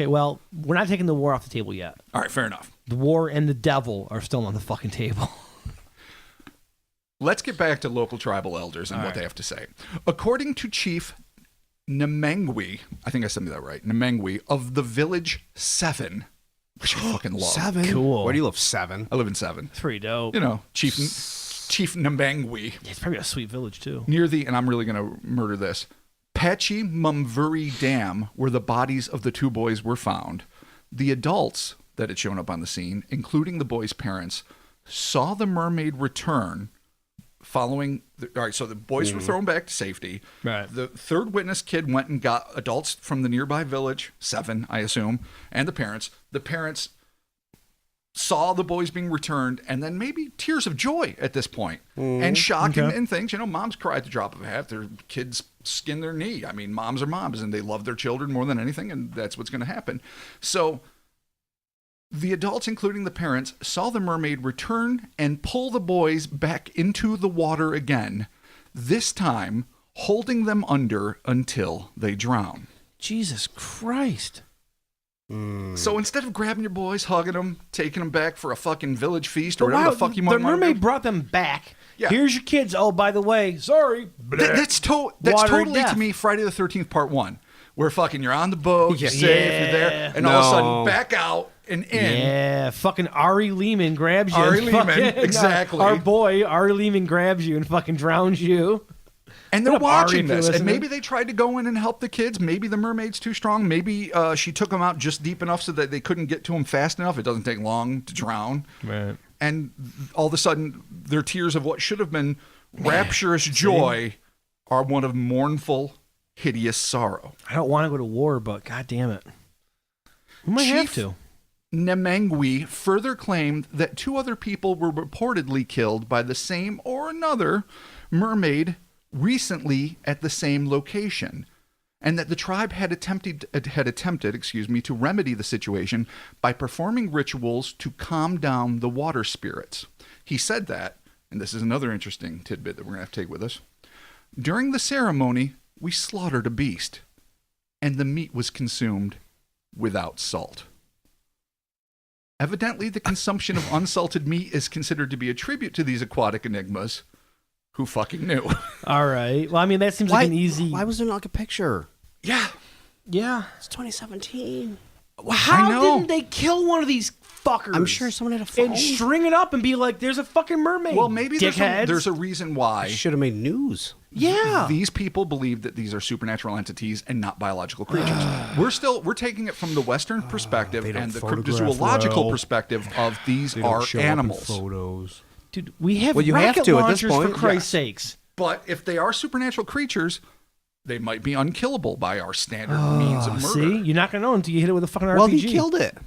Well, we're not taking the war off the table yet. All right, fair enough. The war and the devil are still on the fucking table. Let's get back to local tribal elders and what they have to say. According to Chief Namengwi, I think I said that right, Namengwi, of the village 7, which I fucking love. 7. Cool. Where do you live? 7. I live in 7. It's pretty dope. Chief Namengwi, It's probably a sweet village too. near the, and I'm really going to murder this, Pachi Mumvuri Dam, where the bodies of the 2 boys were found. The adults that had shown up on the scene, including the boys' parents, saw the mermaid return following. All right, so the boys were thrown back to safety. Right. The third witness kid went and got adults from the nearby village, 7, I assume, and the parents. The parents saw the boys being returned, and then maybe tears of joy at this point, and shock and things. Moms cry at the drop of a hat. Their kids skin their knee. I mean, moms are moms, and they love their children more than anything, and that's what's going to happen. So the adults, including the parents, saw the mermaid return and pull the boys back into the water again, this time holding them under until they drown. Jesus Christ. So instead of grabbing your boys, hugging them, taking them back for a fucking village feast or whatever the fuck you might The want to mermaid do, brought them back. Yeah. Here's your kids. Oh, by the way, sorry. that's Water totally death. to me Friday the 13th Part 1, where fucking you're on the boat, you're safe, you're there, and all of a No. sudden back out and in. Yeah, fucking Ari Lehman grabs you. Ari and Lehman, fucking- exactly. Our boy, Ari Lehman grabs you and fucking drowns you. And they're What up, Ari, watching if you're this, and listening? maybe they tried to go in and help the kids. Maybe the mermaid's too strong. Maybe she took them out just deep enough so that they couldn't get to them fast enough. It doesn't take long to drown. Right. And all of a sudden, their tears of what should have been rapturous joy are one of mournful, hideous sorrow. I don't want to go to war, but god damn it. We might have Chief to. Namengwi further claimed that 2 other people were reportedly killed by the same or another mermaid recently at the same location, and that the tribe had attempted to remedy the situation by performing rituals to calm down the water spirits. He said that, and this is another interesting tidbit that we're going to have to take with us, during the ceremony, we slaughtered a beast, and the meat was consumed without salt. Evidently, the consumption of unsalted meat is considered to be a tribute to these aquatic enigmas. Who fucking knew? All right. Well, I mean, that seems like an easy. Why was there not a picture? Yeah. Yeah. It's 2017. How know. didn't they kill one of these fuckers? I'm sure someone had a phone. And string it up and be like, "There's a fucking mermaid." Well, maybe dickheads. there's a reason why Should have made news. Yeah. these people believe that these are supernatural entities and not biological creatures. We're taking it from the Western perspective they don't and the photograph cryptozoological well. perspective of these They don't are show up in animals. photos. Dude, we have Well, you have rocket to at this launchers for point. Christ's sakes. But if they are supernatural creatures, they might be unkillable by our standard means of murder. See, you're not gonna know until you hit it with a fucking RPG. Well, he killed it.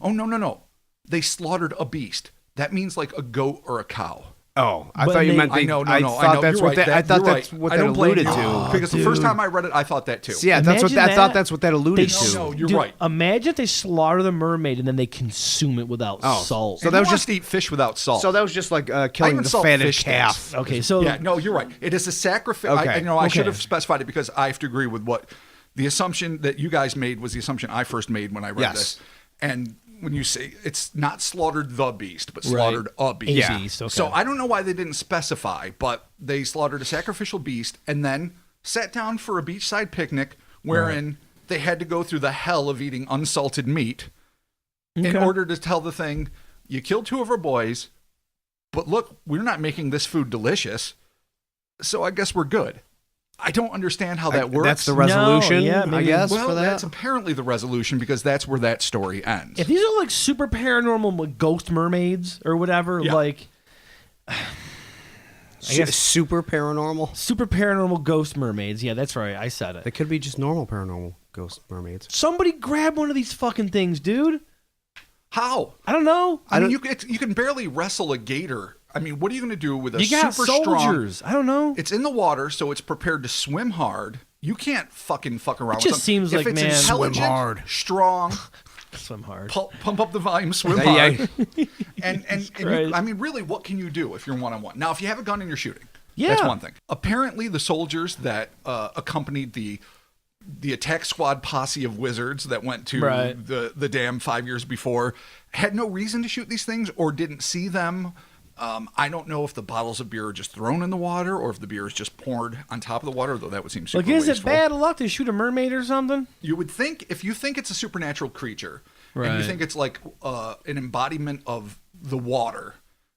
Oh, no. They slaughtered a beast. That means like a goat or a cow. Oh, I But thought you they- meant they. I know. I thought that's You're what right. that. I thought You're that's right. what I that don't blame alluded you. to. Because the first time I read it, I thought that too. Yeah, that's what Imagine I thought. That's what that alluded to. No, you're Dude, right. Imagine if they slaughter the mermaid and then they consume it without salt. so So that that was was just- to eat fish without salt. So that was just like killing even the salt fatted fish calf. sticks. Okay, so yeah, no, you're right. It is a sacrifice. Okay. I should Okay. have specified it because I have to agree with what the assumption that you guys made was the assumption I first made when I read Yes. this. And when you say it's not slaughtered the beast, but slaughtered a beast. A beast, okay. So I don't know why they didn't specify, but they slaughtered a sacrificial beast and then sat down for a beachside picnic wherein they had to go through the hell of eating unsalted meat in order to tell the thing, you killed 2 of our boys, but look, we're not making this food delicious, so I guess we're good. I don't understand how that works. That's the resolution, yeah, I maybe- guess, Well, for that. that's apparently the resolution because that's where that story ends. If these are like super paranormal like ghost mermaids or whatever, Yeah. like I guess Super paranormal. super paranormal ghost mermaids. Yeah, that's right. I said it. They could be just normal paranormal ghost mermaids. Somebody grab one of these fucking things, dude. How? I don't know. I mean, you can barely wrestle a gator. I mean, what are you going to do with a You got super strong? soldiers. I don't know. It's in the water, so it's prepared to swim hard. You can't fuck around. It just with them. seems if like, it's man- intelligent, Swim hard. strong, Swim hard. pump up the volume, swim Yeah, hard. And you, Christ. I mean, really, what can you do if you're 1-on-1? Now, if you have a gun and you're shooting, Yeah. that's one thing. Apparently, the soldiers that accompanied the attack squad posse of wizards that went to Right. the dam 5 years before had no reason to shoot these things or didn't see them. I don't know if the bottles of beer are just thrown in the water or if the beer is just poured on top of the water, though that would seem super Like, is it wasteful. bad luck to shoot a mermaid or something? You would think, if you think it's a supernatural creature, and Right. you think it's like an embodiment of the water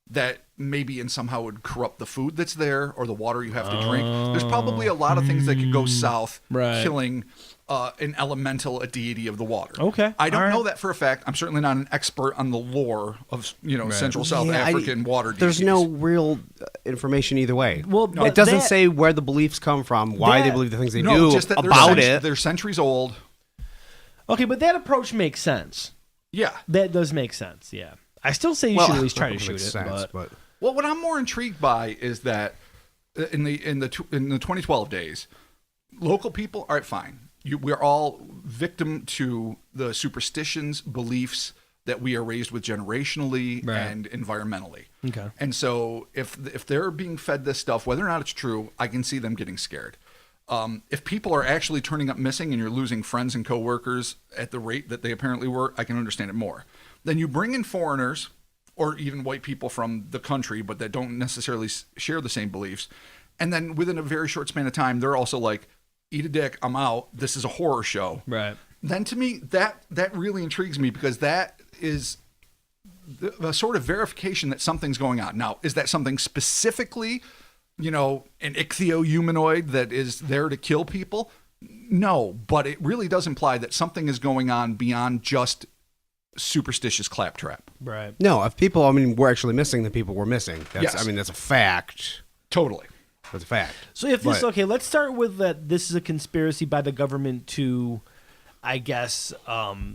that maybe in somehow would corrupt the food that's there or the water you have to drink, there's probably a lot of things that could go south, Right. killing an elemental, a deity of the water. Okay. I don't All right. know that for a fact. I'm certainly not an expert on the lore of Central South Yeah, African water There's deities. no real information either way. Well, it but doesn't that- say where the beliefs come from, why they that- believe the things they No, do just that about they're it. They're centuries old. Okay, but that approach makes sense. Yeah. That does make sense. Yeah. I still say you should at least try to shoot it. But Well, what I'm more intrigued by is that in the 2012 days, local people, all right, fine. We're all victim to the superstitions, beliefs that we are raised with generationally Right. and environmentally. Okay. And so if they're being fed this stuff, whether or not it's true, I can see them getting scared. If people are actually turning up missing and you're losing friends and coworkers at the rate that they apparently were, I can understand it more. Then you bring in foreigners or even white people from the country, but that don't necessarily share the same beliefs. And then within a very short span of time, they're also like, eat a dick, I'm out. This is a horror show. right. Then to me, that really intrigues me because that is a sort of verification that something's going on. Now, is that something specifically, an ichthyo-humanoid that is there to kill people? No, but it really does imply that something is going on beyond just superstitious claptrap. Right. No, if people, we're actually missing the people we're missing. That's, Yes. that's a fact. Totally. That's a fact. So if this, But- okay, let's start with that. This is a conspiracy by the government to, I guess,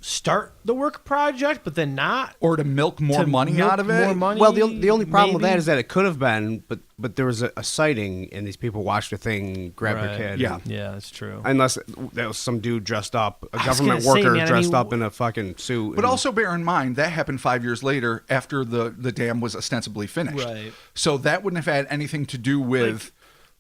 start the work project, but then not. Or to milk more To money milk out of it. more money, Well, the only problem with maybe? that is that it could have been, but there was a sighting, and these people watched the thing, grabbed Right. their kid. Yeah. and- Yeah, that's true. Unless that was some dude dressed up, a I was government gonna say, worker man, I dressed mean, up in a fucking suit. But and- also bear in mind that happened 5 years later after the dam was ostensibly finished. Right. So that wouldn't have had anything to do with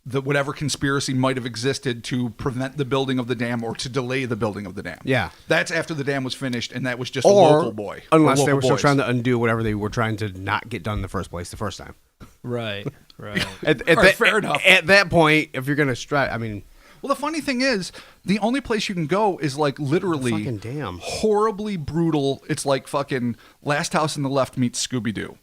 the whatever conspiracy might have existed to prevent the building of the dam or to delay the building of the dam. Yeah. That's after the dam was finished, and that was just a or local boy. unless or they local were still boys. trying to undo whatever they were trying to not get done in the first time. Right. Right. At All right, fair enough. At that point, if you're gonna strike, Well, the funny thing is, the only place you can go is like literally Fucking dam. horribly brutal. It's like fucking Last House on the Left meets Scooby-Doo.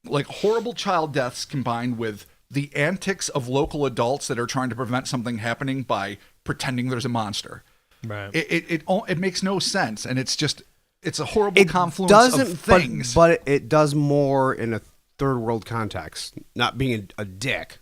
Like horrible child deaths combined with the antics of local adults that are trying to prevent something happening by pretending there's a monster. Right. It makes no sense, and it's a horrible it confluence doesn't. of things. But it does more in a third world context. Not being a dick,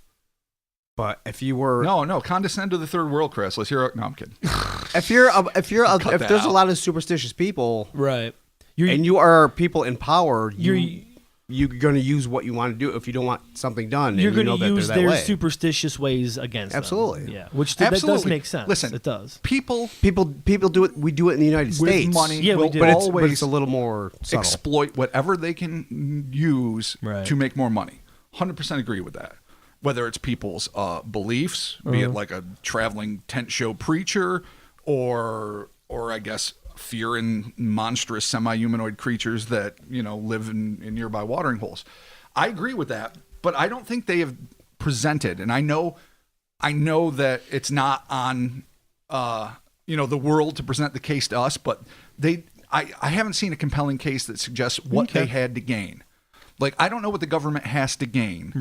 but if you were no, condescend to the third world, Chris. Let's hear it. No, I'm kidding. if that there's a out. lot of superstitious people, Right. and you are people in power, You're you're going to use what you want to do if you don't want something done. you're and you going know to that they're use that their way. superstitious ways against them. Absolutely. Yeah. Which that does Absolutely. make sense. Listen, it does. People People do it. We do it in the United with States. money Yeah, we will do. but always it's a little more subtle. exploit whatever they can use Right. to make more money. 100% agree with that. Whether it's people's beliefs, be it like a traveling tent show preacher, or I guess fear in monstrous semi-humanoid creatures that, live in nearby watering holes. I agree with that, but I don't think they have presented, and I know that it's not on the world to present the case to us, but I haven't seen a compelling case that suggests what they had to gain. Like, I don't know what the government has to gain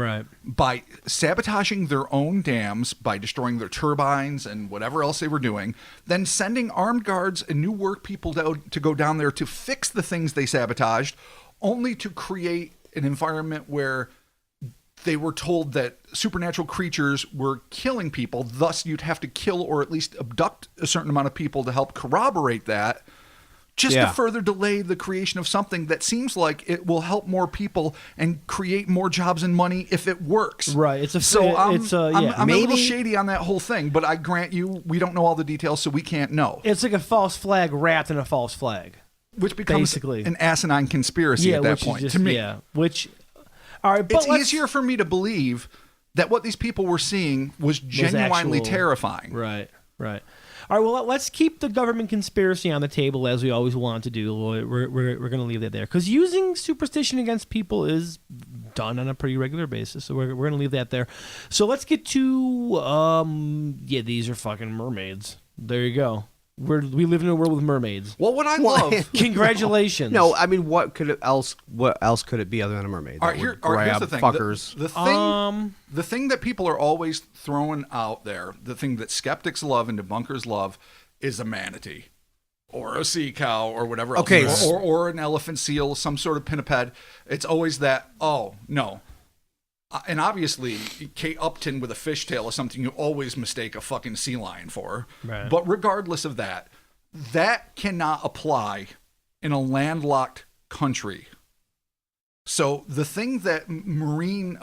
by sabotaging their own dams, by destroying their turbines and whatever else they were doing, then sending armed guards and new work people to go down there to fix the things they sabotaged, only to create an environment where they were told that supernatural creatures were killing people. Thus, you'd have to kill or at least abduct a certain amount of people to help corroborate that. Just to further delay the creation of something that seems like it will help more people and create more jobs and money if it works. Right. I'm a little shady on that whole thing, but I grant you, we don't know all the details, so we can't know. It's like a false flag wrapped in a false flag, which becomes basically an asinine conspiracy at that point to me. Yeah. All right, but it's easier for me to believe that what these people were seeing was genuinely terrifying. Right. All right, well, let's keep the government conspiracy on the table as we always want to do. We're going to leave that there because using superstition against people is done on a pretty regular basis. So we're going to leave that there. So let's get to these are fucking mermaids. There you go. We live in a world with mermaids. Well, what I love. Congratulations. No, I mean, what else could it be other than a mermaid? All right, here's the thing. Fuckers. The thing that people are always throwing out there, the thing that skeptics love and debunkers love, is a manatee, or a sea cow, or whatever else. Okay. Or an elephant seal, some sort of pinniped. It's always that. Oh no. And obviously, Kate Upton with a fishtail is something you always mistake a fucking sea lion for. Right. But regardless of that, that cannot apply in a landlocked country. So the thing that marine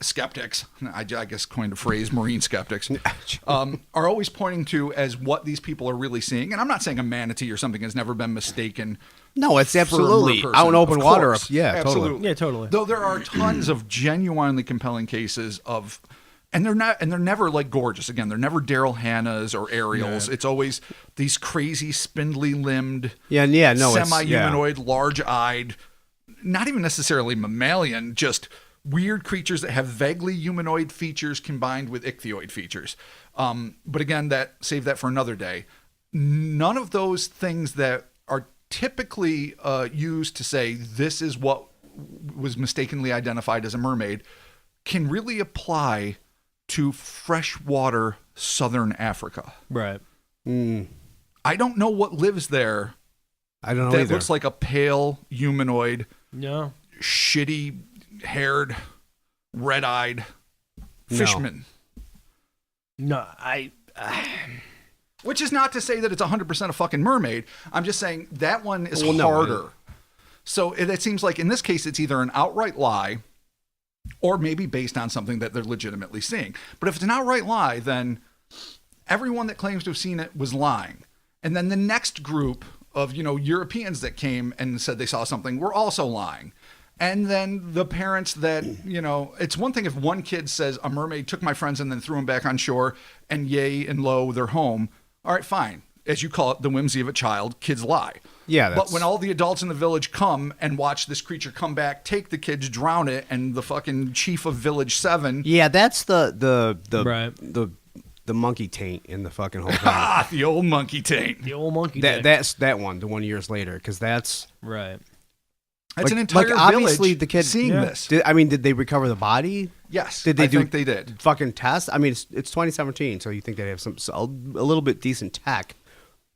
skeptics, I guess coined a phrase, marine skeptics, are always pointing to as what these people are really seeing. And I'm not saying a manatee or something has never been mistaken. No, it's absolutely out in open water. Yeah, absolutely. Totally. Yeah, totally. Though there are tons of genuinely compelling cases of, and they're never like gorgeous. Again, they're never Daryl Hannahs or Ariels. Yeah. It's always these crazy spindly limbed, semi-humanoid, large-eyed, not even necessarily mammalian, just weird creatures that have vaguely humanoid features combined with ichthyoid features. But again, save that for another day. None of those things that are typically used to say this is what was mistakenly identified as a mermaid can really apply to freshwater southern Africa. Right. I don't know what lives there. I don't know that either. Looks like a pale humanoid, shitty haired, red-eyed fishman. No, Which is not to say that it's 100% a fucking mermaid. I'm just saying that one is harder. So it seems like in this case, it's either an outright lie or maybe based on something that they're legitimately seeing. But if it's an outright lie, then everyone that claims to have seen it was lying. And then the next group of, Europeans that came and said they saw something were also lying. And then the parents that, it's one thing if one kid says a mermaid took my friends and then threw them back on shore and yay and lo, they're home. All right, fine. As you call it, the whimsy of a child, kids lie. Yeah. But when all the adults in the village come and watch this creature come back, take the kids, drown it, and the fucking chief of Village 7. Yeah, that's the monkey taint in the fucking whole thing. The old monkey taint. The old monkey taint. That's that one, the 1 years later, because that's... Right. That's an entire obviously village the kid seeing this. Did they recover the body? Yes, I think they did. Fucking tests? I mean, it's 2017, so you think they'd have a little bit decent tech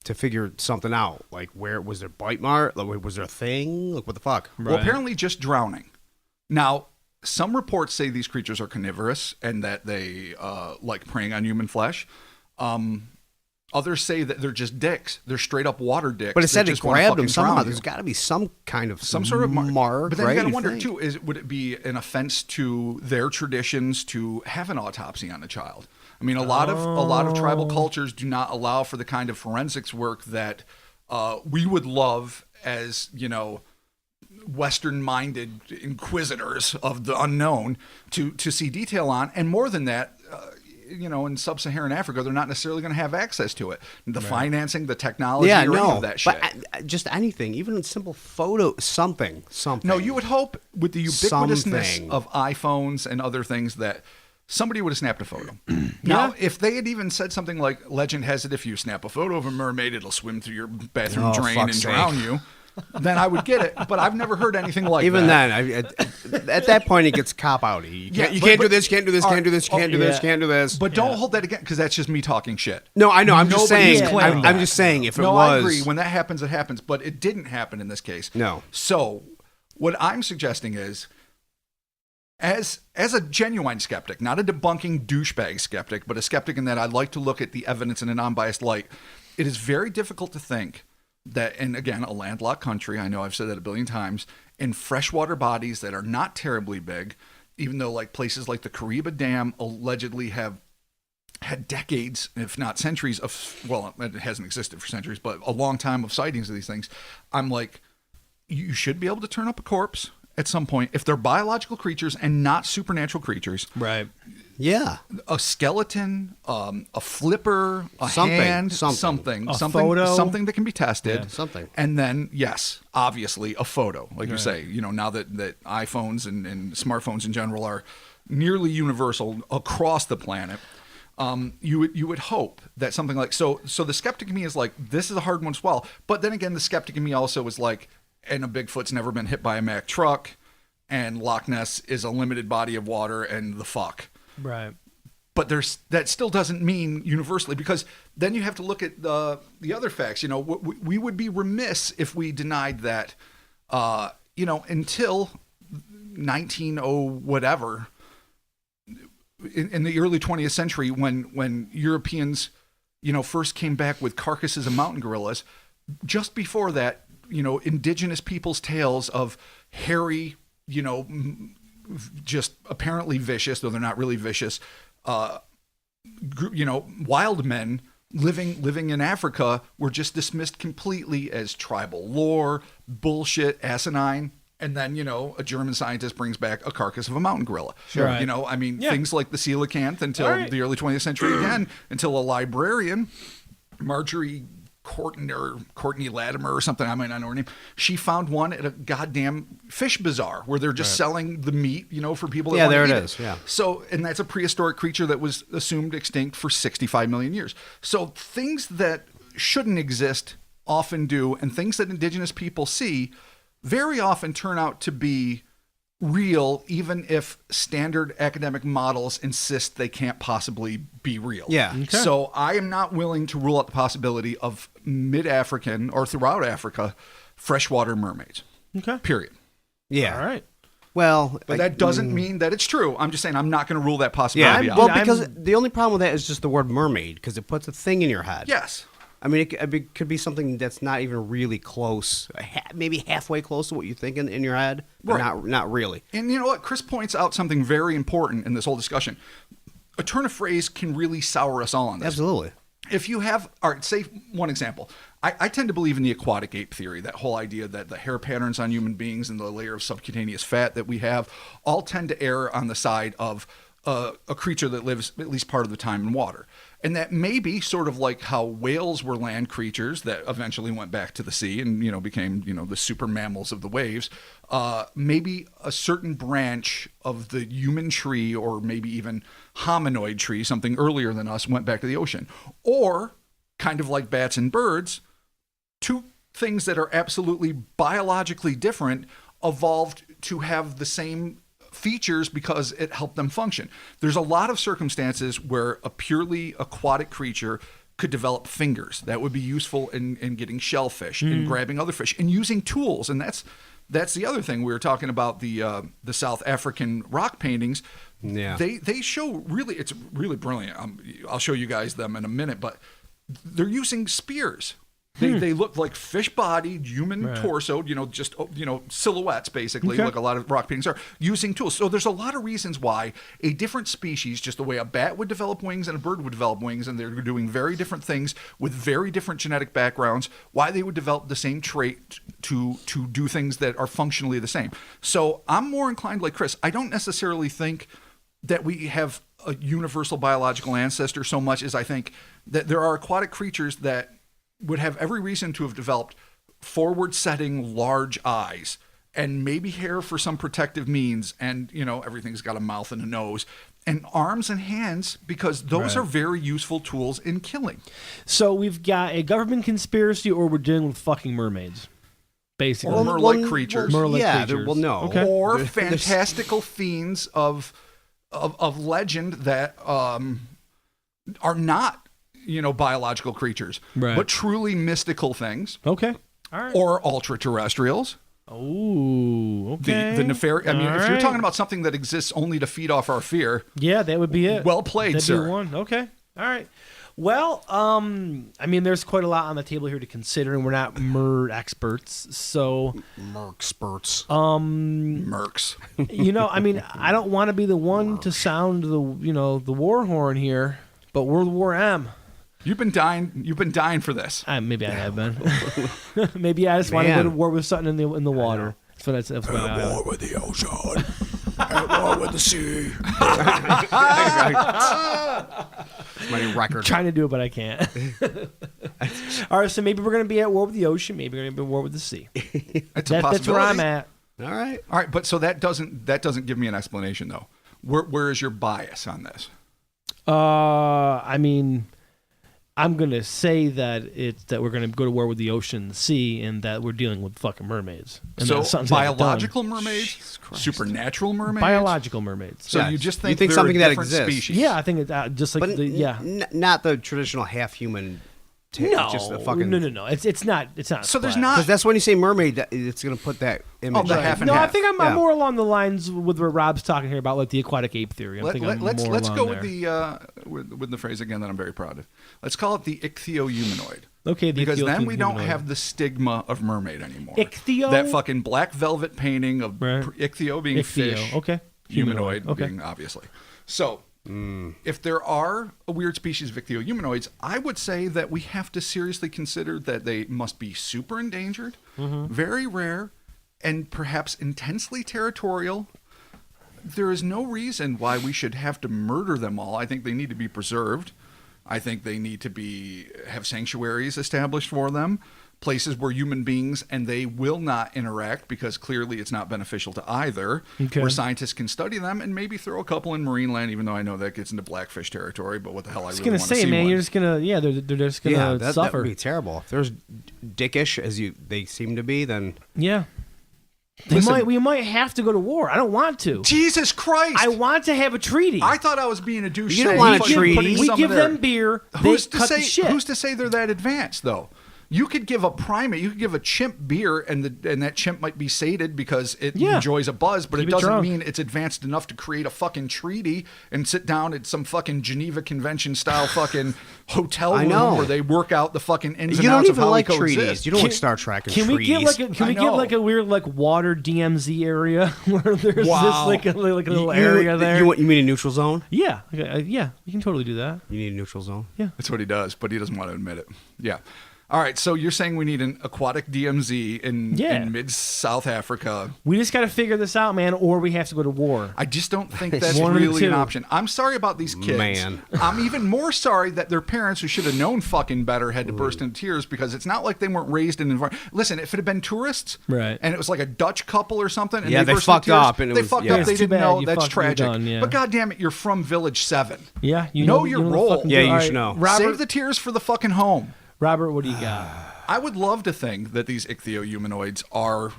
to figure something out. Like, where was there bite mark? Like, was there a thing? Like, what the fuck? Right. Well, apparently just drowning. Now, some reports say these creatures are carnivorous and that they like preying on human flesh. Others say that they're just dicks. They're straight up water dicks. But it said it grabbed them somehow. There's got to be some sort of mark. But then right? you got to wonder too: would it be an offense to their traditions to have an autopsy on a child? I mean, a lot of tribal cultures do not allow for the kind of forensics work that we would love as Western-minded inquisitors of the unknown to see detail on. And more than that, in sub-Saharan Africa, they're not necessarily going to have access to it. The financing, the technology, or any of that shit. But just anything, even a simple photo, something. No, you would hope with the ubiquitousness Something. of iPhones and other things that somebody would have snapped a photo. Now, if they had even said something like, legend has it, if you snap a photo of a mermaid, it'll swim through your bathroom drain and fuck's drown sake. you, then I would get it. But I've never heard anything like Even that. then, at that point, it gets cop-outy. You can't do this, can't do this, can't do this, can't do this, can't do this. But don't hold that again, because that's just me talking shit. No, I know. I'm just Nobody's saying. claiming I'm that. just saying. If it No, was, I agree. When that happens, it happens. But it didn't happen in this case. No. So what I'm suggesting is, as a genuine skeptic, not a debunking douchebag skeptic, but a skeptic in that I'd like to look at the evidence in a non-biased light, it is very difficult to think that, and again, a landlocked country, I know I've said that a billion times, in freshwater bodies that are not terribly big, even though like places like the Kariba Dam allegedly have had decades, if not centuries of, well, it hasn't existed for centuries, but a long time of sightings of these things. I'm like, you should be able to turn up a corpse at some point if they're biological creatures and not supernatural creatures. Right. yeah, A skeleton, a flipper, a Something, hand, something. A photo. something that can be tested. something. And then, yes, obviously a photo, like you say, now that iPhones and smartphones in general are nearly universal across the planet. You would hope that something like, so the skeptic in me is like, this is a hard one to swallow. But then again, the skeptic in me also is like, and a Bigfoot's never been hit by a Mack truck, and Loch Ness is a limited body of water, and the fuck. Right. But that still doesn't mean universally, because then you have to look at the other facts. We would be remiss if we denied that, until 1900 whatever, in the early 20th century, when Europeans, first came back with carcasses of mountain gorillas. Just before that, indigenous people's tales of hairy, just apparently vicious, though they're not really vicious, wild men living in Africa were just dismissed completely as tribal lore, bullshit, asinine. And then, a German scientist brings back a carcass of a mountain gorilla. Sure. Right. Things like the coelacanth until the early 20th century again, until a librarian, Marjorie Courtney Latimer or something, I might not know her name. She found one at a goddamn fish bazaar where they're just selling the meat, for people that want to eat it. is. Yeah. So, and that's a prehistoric creature that was assumed extinct for 65 million years. So things that shouldn't exist often do, and things that indigenous people see very often turn out to be real, even if standard academic models insist they can't possibly be real. Yeah. Okay. So I am not willing to rule out the possibility of mid-African or throughout Africa freshwater mermaids. Okay. Period. Yeah. All right. Well, But that doesn't mean that it's true. I'm just saying I'm not going to rule that possibility Yeah. out. Well, because the only problem with that is just the word mermaid, because it puts a thing in your head. Yes. I mean, it could be something that's not even really close, maybe halfway close to what you think in your head, but Right. not really. And you know what? Chris points out something very important in this whole discussion. A turn of phrase can really sour us all on this. Absolutely. If you have, all right, say one example. I tend to believe in the aquatic ape theory, that whole idea that the hair patterns on human beings and the layer of subcutaneous fat that we have all tend to err on the side of a creature that lives at least part of the time in water. And that may be sort of like how whales were land creatures that eventually went back to the sea and, became, the super mammals of the waves. Maybe a certain branch of the human tree, or maybe even hominoid tree, something earlier than us, went back to the ocean. Or, kind of like bats and birds, two things that are absolutely biologically different evolved to have the same features because it helped them function. There's a lot of circumstances where a purely aquatic creature could develop fingers that would be useful in getting shellfish and grabbing other fish and using tools. And that's the other thing. We were talking about the South African rock paintings. Yeah. They show it's really brilliant. I'll show you guys them in a minute, but they're using spears. They look like fish-bodied, human torsoed, just silhouettes, basically, like a lot of rock paintings are, using tools. So there's a lot of reasons why a different species, just the way a bat would develop wings and a bird would develop wings, and they're doing very different things with very different genetic backgrounds, why they would develop the same trait to do things that are functionally the same. So I'm more inclined, like Chris, I don't necessarily think that we have a universal biological ancestor so much as I think that there are aquatic creatures that would have every reason to have developed forward-setting large eyes and maybe hair for some protective means, and everything's got a mouth and a nose, and arms and hands, because those are very useful tools in killing. So we've got a government conspiracy, or we're dealing with fucking mermaids, basically. Or mer-like creatures. Mer-like yeah, creatures. well, no. Okay. Or fantastical fiends of legend that are not biological creatures, Right. but truly mystical things. Okay. All right. Or ultra-terrestrials. Oh, okay. The nefarious. I mean, All if you're right. talking about something that exists only to feed off our fear, Yeah, that would be it. well played, That'd sir. be one. Okay. All right. Well, I mean, there's quite a lot on the table here to consider, and we're not experts, so Merc-spurts. Mercs. I mean, I don't want to be the one to sound the war horn here, but World War M. You've been dying for this. Maybe I have been. Maybe I just want to go to war with something in the water. That's what At war with the ocean. At war with the sea. My record. trying to do it, but I can't. All right, so maybe we're going to be at war with the ocean. Maybe we're going to be at war with the sea. That's a possibility. That's where I'm at. All right. All right, but so that doesn't give me an explanation though. Where is your bias on this? I mean, I'm gonna say that we're gonna go to war with the ocean and the sea, and that we're dealing with fucking mermaids. And So that something's gotta get biological mermaids, supernatural done. mermaids, biological mermaids. So Yeah, you just you think think they're something a that different exists. species? Yeah, I think just like But not the traditional half-human. No, just a fucking. no. It's not. So there's splat. not. Because that's when you say mermaid, it's going to put that image. the in. half and No, I half. think I'm Yeah. more along the lines with what Rob's talking here about, like the aquatic ape theory. Let's more go along with there. with the phrase again that I'm very proud of. Let's call it the ichthyohumanoid. Okay, the Because then we don't ichthyohumanoid. have the stigma of mermaid anymore. Ichthyo? That fucking black velvet painting of Right. ichthyo being Ichthyo, fish. okay. Humanoid Okay. being obviously. So if there are a weird species of ichthyohumanoids, I would say that we have to seriously consider that they must be super endangered, very rare, and perhaps intensely territorial. There is no reason why we should have to murder them all. I think they need to be preserved. I think they need to have sanctuaries established for them, places where human beings and they will not interact because clearly it's not beneficial to either, Okay. where scientists can study them and maybe throw a couple in marine land, even though I know that gets into blackfish territory, but what the hell, I I was really gonna want to say, see man, one. you're just gonna, they're just gonna Yeah, that suffer. would be terrible. If there's dickish as they seem to be, then Yeah. Listen. We might have to go to war. I don't want to. Jesus Christ! I want to have a treaty. I thought I was being a douche. You don't saying want a fucking treaty. putting we some give of their- them beer. Who's they to cut say? the shit. Who's to say they're that advanced though? You could give a primate, you could give a chimp beer, and that chimp might be sated because it Yeah. enjoys a buzz, but Keep it it doesn't drunk. mean it's advanced enough to create a fucking treaty and sit down at some fucking Geneva Convention style fucking hotel I room know. where they work out the fucking ins you and don't outs of even how like we treaties. coexist. You don't like Star Trek and Can we treaties. get like a weird like water DMZ area where there's Wow. this like a little area there? You mean a neutral zone? Yeah, okay, yeah, we can totally do that. You need a neutral zone. That's what he does, but he doesn't want to admit it. Yeah. All right, so you're saying we need an aquatic DMZ in mid-South Africa. We just got to figure this out, man, or we have to go to war. I just don't think that's One of the really an two. option. I'm sorry about these kids. Man. I'm even more sorry that their parents, who should have known fucking better, had to burst into tears because it's not like they weren't raised in an environment. Listen, if it had been tourists, Right. and it was like a Dutch couple or something, and Yeah, they burst into fucked tears, up, and it they was- fucked yeah. up. It's They too didn't bad. know. You That's fucked, you're tragic. done, yeah. But goddamn it, you're from Village 7. Yeah, Know your what the role. fuck to Yeah, do. you All should know. Robert, Save the tears for the fucking home. Robert, what do you got? I would love to think that these ichthyohumanoids are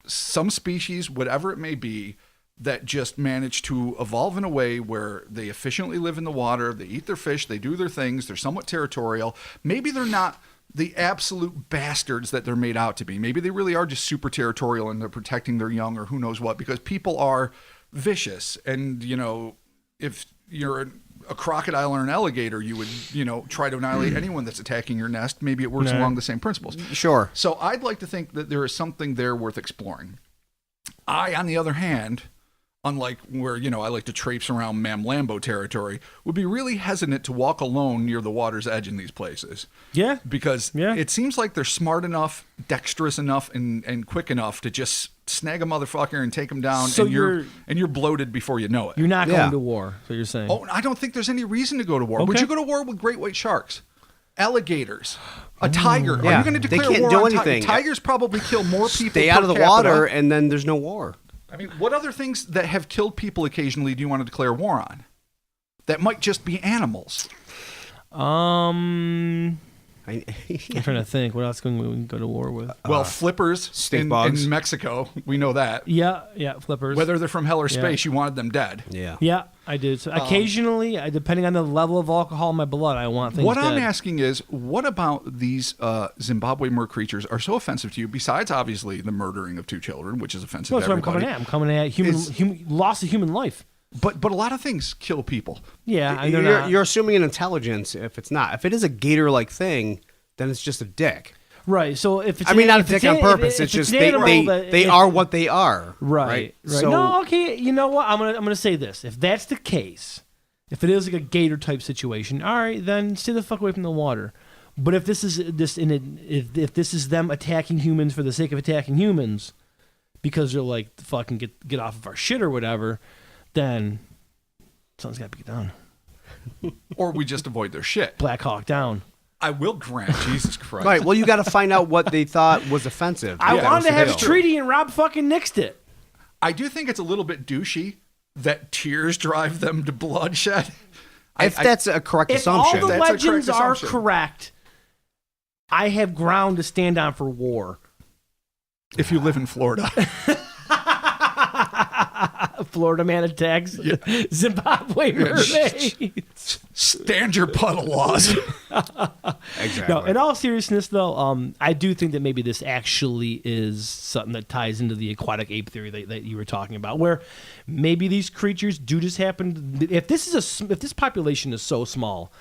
some species, whatever it may be, that just manage to evolve in a way where they efficiently live in the water, they eat their fish, they do their things, they're somewhat territorial. Maybe they're not the absolute bastards that they're made out to be. Maybe they really are just super territorial and they're protecting their young or who knows what, because people are vicious. And, if you're a crocodile or an alligator, you would, try to annihilate anyone that's attacking your nest. Maybe it works Right. along the same principles. Sure. So I'd like to think that there is something there worth exploring. I, on the other hand, unlike where, I like to traipse around Mam Lambo territory, would be really hesitant to walk alone near the water's edge in these places. Yeah. Because Yeah. it seems like they're smart enough, dexterous enough, and quick enough to just snag a motherfucker and take him down, So and you're bloated before you know it. You're not Yeah. going to war, so you're saying. Oh, I don't think there's any reason to go to war. Would Okay. you go to war with great white sharks? Alligators? A tiger? Are Yeah. you going to They declare can't war do on anything. Tigers probably kill more people Stay per out of the capita. water, and then there's no war. I mean, what other things that have killed people occasionally do you want to declare war on? That might just be animals. I'm trying to think. What else can we go to war with? Well, flippers stink bugs. in Mexico, we know that. Yeah, flippers. Whether they're from hell or Yeah. space, you wanted them dead. Yeah. Yeah, I did. So occasionally, depending on the level of alcohol in my blood, I want things What dead. I'm asking is, what about these Zimbabwe mer creatures are so offensive to you, besides obviously the murdering of 2 children, which is offensive Well, to that's what I'm everybody. coming at. I'm coming at human loss of human life. But a lot of things kill people. Yeah, I know. You're assuming an intelligence if it's not. If it is a gator-like thing, then it's just a dick. Right. So if it's not a if dick it's on purpose. if It's just an they animal that- they if- are what they are. Right. So No, okay. You know what? I'm gonna say this. If that's the case, if it is like a gator type situation, all right, then stay the fuck away from the water. But if this is if this is them attacking humans for the sake of attacking humans, because they're like fucking get off of our shit or whatever, then something's got to be done. Or we just avoid their shit. Black Hawk down. I will grant, Jesus Christ. right. Well, you got to find out what they thought was offensive. I That wanted was to the have deal. a treaty and Rob fucking nixed it. I do think it's a little bit douchey that tears drive them to bloodshed. If that's a correct If assumption. all the That's a legends correct are assumption. correct, I have ground to stand on for war. If you live in Florida. Florida man attacks Zimbabwe mermaids. Stand your puddle laws. exactly. No, in all seriousness, though, I do think that maybe this actually is something that ties into the aquatic ape theory that you were talking about, where maybe these creatures do just happen. If this population is so small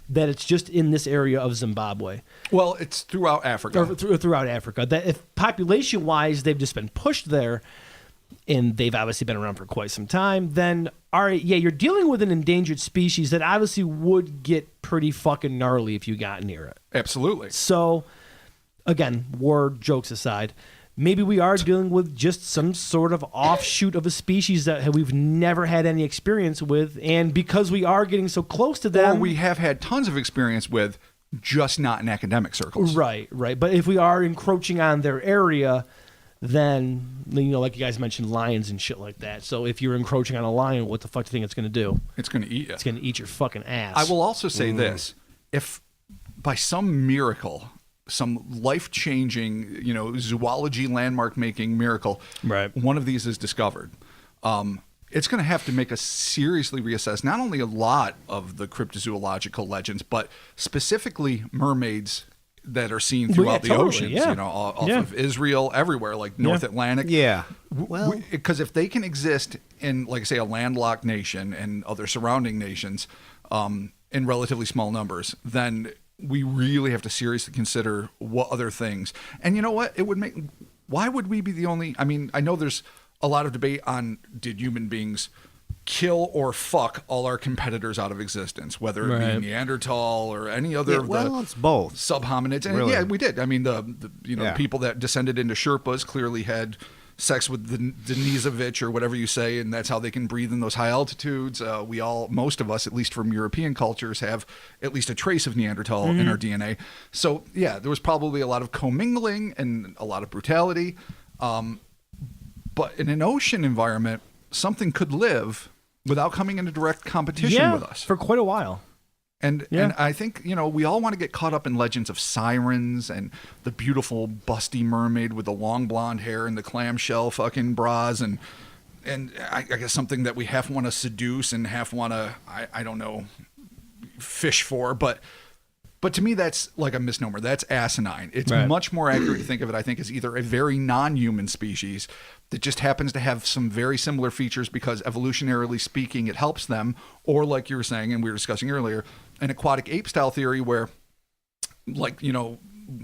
that it's just in this area of Zimbabwe, Well, it's throughout Africa. or throughout Africa, that if population-wise they've just been pushed there, and they've obviously been around for quite some time, then, all right, yeah, you're dealing with an endangered species that obviously would get pretty fucking gnarly if you got near it. Absolutely. So, again, war jokes aside, maybe we are dealing with just some sort of offshoot of a species that we've never had any experience with, and because we are getting so close to Or them... we have had tons of experience with, just not in academic circles. Right. But if we are encroaching on their area, then, like you guys mentioned, lions and shit like that. So if you're encroaching on a lion, what the fuck do you think it's going to do? It's going to eat you. It's going to eat your fucking ass. I will also say this. If by some miracle, some life-changing, zoology landmark-making miracle, Right. one of these is discovered, it's going to have to make us seriously reassess not only a lot of the cryptozoological legends, but specifically mermaids that are seen throughout the totally, oceans, yeah. off Yeah. of Israel, everywhere, like North Atlantic. Yeah. Well, Because if they can exist in, like I say, a landlocked nation and other surrounding nations in relatively small numbers, then we really have to seriously consider what other things. And you know what? Why would we be the only? I mean, I know there's a lot of debate on did human beings kill or fuck all our competitors out of existence, whether it Right. be Neanderthal or any other of the it's both. subhominids. And Really? yeah, we did. I mean, the Yeah. people that descended into Sherpas clearly had sex with the Denisovich or whatever you say, and that's how they can breathe in those high altitudes. Most of us, at least from European cultures, have at least a trace of Neanderthal in our DNA. So yeah, there was probably a lot of commingling and a lot of brutality. But in an ocean environment, something could live without coming into direct competition with us. for quite a while. And I think, we all want to get caught up in legends of sirens and the beautiful busty mermaid with the long blonde hair and the clamshell fucking bras and I guess something that we half want to seduce and half want to, I don't know, fish for. But to me, that's like a misnomer. That's asinine. It's Right. much more accurate to think of it, I think, as either a very non-human species that just happens to have some very similar features because evolutionarily speaking, it helps them, or like you were saying and we were discussing earlier, an aquatic ape style theory where, like,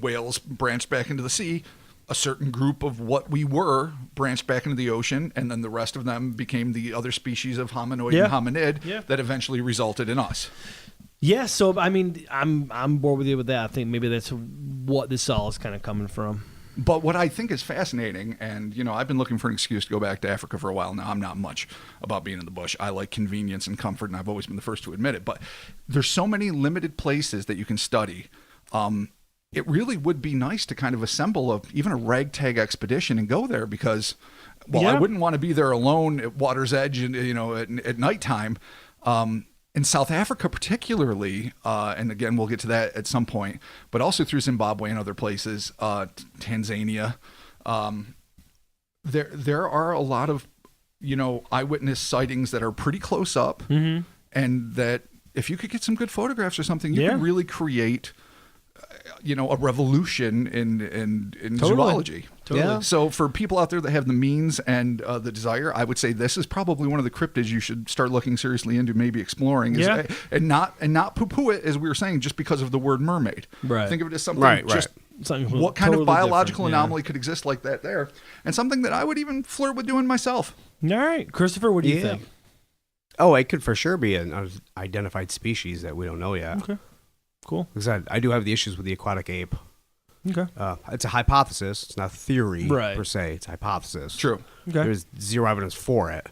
whales branched back into the sea, a certain group of what we were branched back into the ocean, and then the rest of them became the other species of hominoid and hominid that eventually resulted in us. Yeah, so I mean, I'm bored with you with that. I think maybe that's what this all is kind of coming from. But what I think is fascinating, and I've been looking for an excuse to go back to Africa for a while now. I'm not much about being in the bush. I like convenience and comfort, and I've always been the first to admit it. But there's so many limited places that you can study. It really would be nice to kind of assemble even a ragtag expedition and go there, because, I wouldn't want to be there alone at water's edge and at nighttime. In South Africa particularly, and again, we'll get to that at some point, but also through Zimbabwe and other places, Tanzania, there are a lot of, eyewitness sightings that are pretty close up, and that if you could get some good photographs or something, you could really create, a revolution in zoology. Totally. Yeah. So for people out there that have the means and the desire, I would say this is probably one of the cryptids you should start looking seriously into, maybe exploring, and not poo-poo it, as we were saying, just because of the word mermaid. Right. Think of it as something Something what kind totally of biological different, anomaly could exist like that there, and something that I would even flirt with doing myself. All right, Christopher, what do you think? Oh, it could for sure be an unidentified species that we don't know yet. Okay, cool. Because I do have the issues with the aquatic ape. Okay. It's a hypothesis. It's not a theory per se. It's a hypothesis. True. Okay. There's zero evidence for it.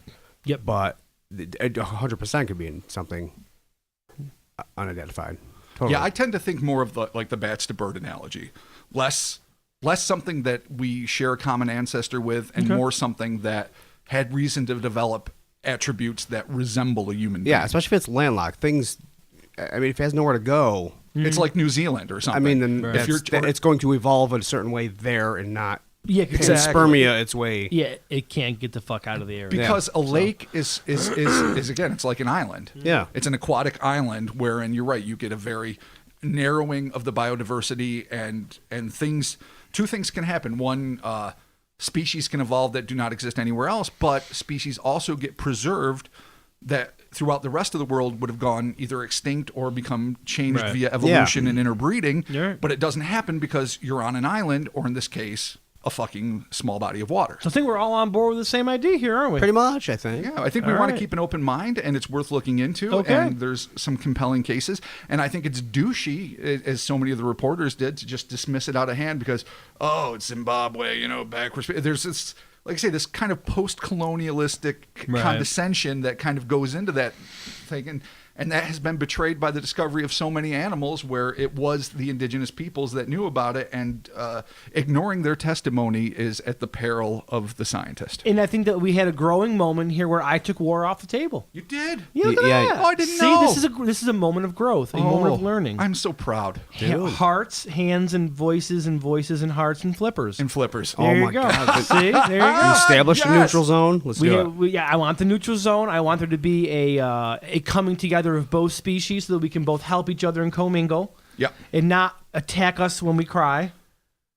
Yep. But it 100% could be in something unidentified. Totally. Yeah, I tend to think more of the bats to bird analogy, less something that we share a common ancestor with, and more something that had reason to develop attributes that resemble a human being. Yeah, especially if it's landlocked. Things. I mean, if it has nowhere to go, it's like New Zealand or something. I mean, then Right. it's going to evolve in a certain way there, and not Exactly. spermia its way. Yeah, it can't get the fuck out of the area. Because a lake is again, it's like an island. Yeah. It's an aquatic island wherein you're right, you get a very narrowing of the biodiversity, and two things can happen. One, species can evolve that do not exist anywhere else, but species also get preserved that throughout the rest of the world would have gone either extinct or become changed via evolution and interbreeding. Yeah. But it doesn't happen because you're on an island, or in this case, a fucking small body of water. So I think we're all on board with the same idea here, aren't we? Pretty much, I think. Yeah, I think we All want right. to keep an open mind, and it's worth looking into. Okay. And there's some compelling cases. And I think it's douchey, as so many of the reporters did, to just dismiss it out of hand because, it's Zimbabwe, backwards. There's this, like I say, this kind of post-colonialistic condescension that kind of goes into that thing. And that has been betrayed by the discovery of so many animals, where it was the indigenous peoples that knew about it, and ignoring their testimony is at the peril of the scientist. And I think that we had a growing moment here where I took war off the table. You did? Yeah, look at that. Oh, I didn't See, know. this is a moment of growth, a moment of learning. I'm so proud. Hearts, hands, and voices, and hearts, and flippers. And flippers. There you go. See, there you go. Establish a neutral zone. Let's do it. I want the neutral zone. I want there to be a coming together of both species so that we can both help each other and commingle. Yep. And not attack us when we cry.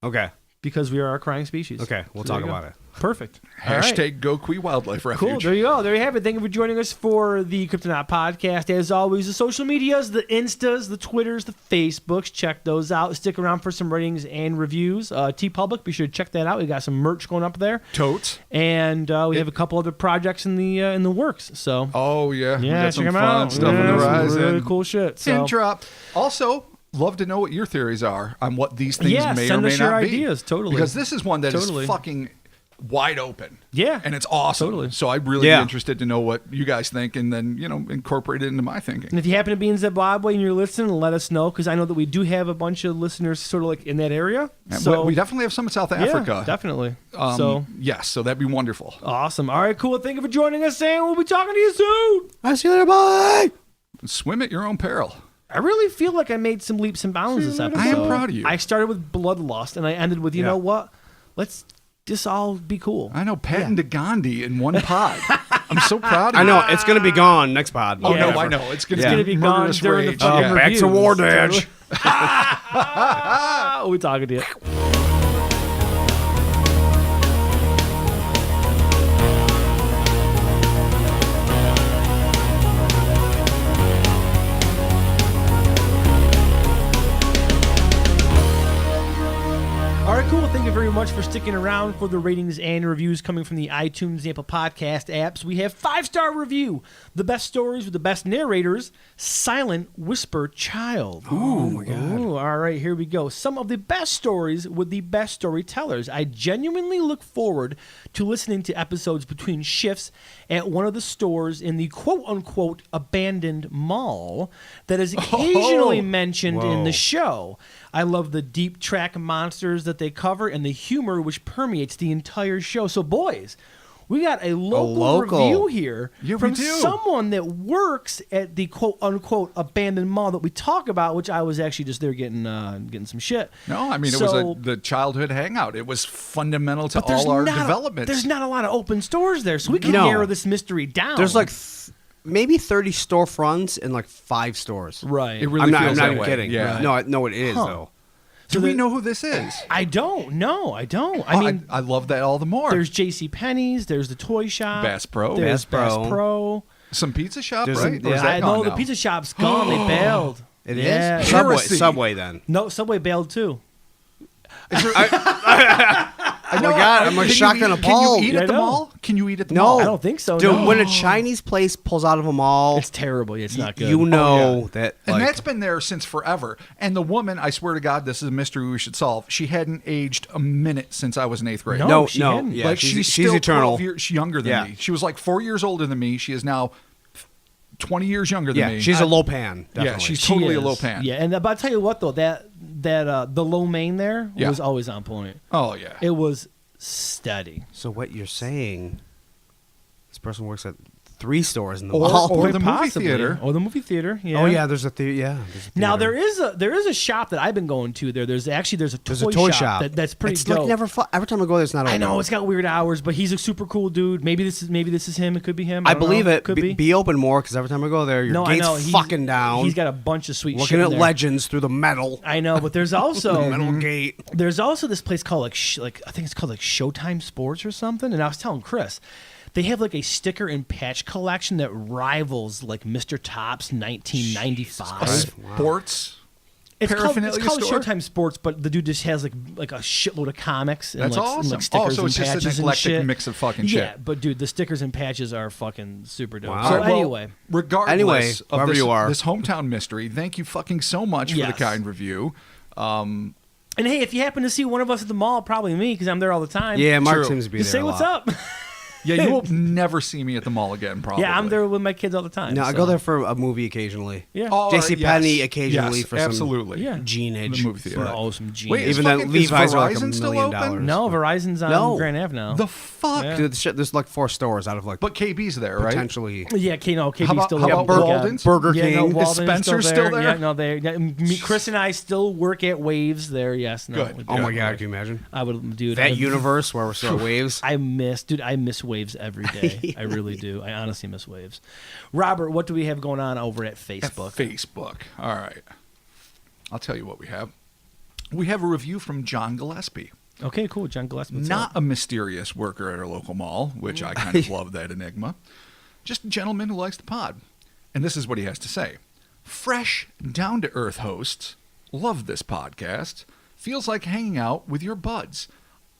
Okay. Because we are a crying species. Okay, we'll talk about it. Perfect. All right. Hashtag GoQuee Wildlife Refuge. Cool. There you go. There you have it. Thank you for joining us for the Kryptonaut Podcast. As always, the social medias, the Instas, the Twitters, the Facebooks. Check those out. Stick around for some ratings and reviews. T-Public, be sure to check that out. We got some merch going up there. Totes. And we have a couple other projects in the works. So Oh, yeah. We yeah, got some check them fun out. stuff in the Some horizon. really cool shit. So Interrupt. Also, love to know what your theories are on what these things may or send may us your not be. ideas. Totally. Because this is one that is Totally. fucking wide open. Yeah. And it's awesome. Totally. So I'd really be interested to know what you guys think, and then, incorporate it into my thinking. And if you happen to be in Zimbabwe and you're listening, let us know, because I know that we do have a bunch of listeners sort of like in that area. And So we definitely have some in South Africa. Yeah, definitely. Yes, so that'd be wonderful. Awesome. All right, cool. Thank you for joining us, and we'll be talking to you soon. I'll see you later. Bye. Swim at your own peril. I really feel like I made some leaps and bounds this episode. I am proud of you. I started with bloodlust, and I ended with, you know what? Let's just all be cool. I know, Patton to Gandhi in one pod. I'm so proud of you. I know it's going to be gone next pod. Oh, no, whatever. I know. It's going It's gonna be gone murderous during the rage. fucking Yeah. Back to reviews. War Dodge. We're talking to you. All right, cool. Thank you very much much for sticking around for the ratings and reviews coming from the iTunes and Apple Podcast apps. We have 5-star review. The best stories with the best narrators. Silent Whisper Child. Oh, my God. Ooh, all right, here we go. Some of the best stories with the best storytellers. I genuinely look forward to listening to episodes between shifts at one of the stores in the quote-unquote abandoned mall that is occasionally mentioned in the show. I love the deep track monsters that they cover and the humor which permeates the entire show. So, boys, we got a local review here from someone that works at the quote-unquote abandoned mall that we talk about, which I was actually just there getting some shit. No, I mean, it was the childhood hangout. It was fundamental to all our developments. There's not a lot of open stores there, so we can narrow this mystery down. There's like maybe 30 storefronts and like 5 stores. Right. It really feels I'm not that even way. kidding. Yeah. No, it is, though. Do we know who this is? I don't. I mean, I love that all the more. There's J.C. Penney's. There's the toy shop. Bass Pro. There's Bass Pro. Some pizza shop, There's right? some- Or is yeah. that I gone know the now? pizza shop's gone. They bailed. It Yeah. is? Heresy. Subway then. No, Subway bailed too. Oh my God, I'm like shocked and appalled. Can you eat Yeah, at the I know. mall? Can you eat at the No. mall? I don't think so. Dude, no. when a Chinese place pulls out of a mall, It's terrible. It's not good. you know yeah. that. And like, that's been there since forever. And the woman, I swear to God, this is a mystery we should solve. She hadn't aged a minute since I was in 8th grade. No, she hadn't. Yeah, like she's still eternal. 12 years younger than Yeah. me. She was like 4 years older than me. She is now 20 years younger than me. she's a low pan. Definitely. Yeah, she's She totally a is. low pan. Yeah, and but I'll tell you what though, that the low main there Yeah. was always on point. Oh yeah. It was steady. So what you're saying? This person works at 3 stores in the Or- mall. or Quite the movie possibly. theater. Or the movie theater. Yeah. Oh yeah, there's a theater. Yeah. There's a Now theater. there is a shop that I've been going to there. There's a toy shop that's pretty it's dope. like never. Every time I go there, it's not. I open. know it's got weird hours, but he's a super cool dude. Maybe this is him. It could be him. I don't know. believe it. Could be. Be open more because every time I go there, your No, I gate's know. fucking down. He's got a bunch of sweet shit looking in at there. legends through the metal. I know, but there's also metal gate. there's also this place called like I think it's called like Showtime Sports or something. And I was telling Chris, they have like a sticker and patch collection that rivals like Mr. Top's 1995. Sports. It's paraphernalia called store? Showtime Sports, but the dude just has like a shitload of comics and That's like, awesome. and like stickers So it's and just an patches and eclectic shit. mix of fucking Yeah, shit. but dude, the stickers and patches are fucking super dope. Wow. So Well, anyway, regardless Anyway, of wherever this, you are. this hometown mystery, thank you fucking so much for the Yes. kind review. and hey, if you happen to see one of us at the mall, probably me because I'm there all the time. Yeah, Mark True. seems to be just there. say a what's lot. up. Yeah, you will never see me at the mall again, probably. Yeah, I'm there with my kids all the time. No, I so. go there for a movie occasionally. Yeah. Oh, J.C. yes. Penney occasionally Yes, for some absolutely. Yeah. Jeanage. The movie theater. but- Oh, some genius. Wait, is Even then, fucking- Levi's is are like $1 Verizon still million. open? No, Verizon's on No. Grand Ave now. The fuck? Yeah. Dude, there's like 4 stores out of like But KB's there, right? potentially. Yeah, KB's How about- still how there. about Walden's? Burger Yeah, no, King. Is Walden's Spencer's still there? Yeah, no, Chris and I still work at Waves there. Yes, no. Good. we do. Oh my God, can you imagine? I would, dude. That universe where we're still waves. I miss Waves every day. I really do. I honestly miss Waves. Robert, what do we have going on over at Facebook? Facebook. All right. I'll tell you what we have. We have a review from John Gillespie. Okay, cool. John Gillespie. what's Not up? a mysterious worker at our local mall, which I kind of love that enigma. Just a gentleman who likes the pod. And this is what he has to say. Fresh, down-to-earth hosts. Love this podcast. Feels like hanging out with your buds.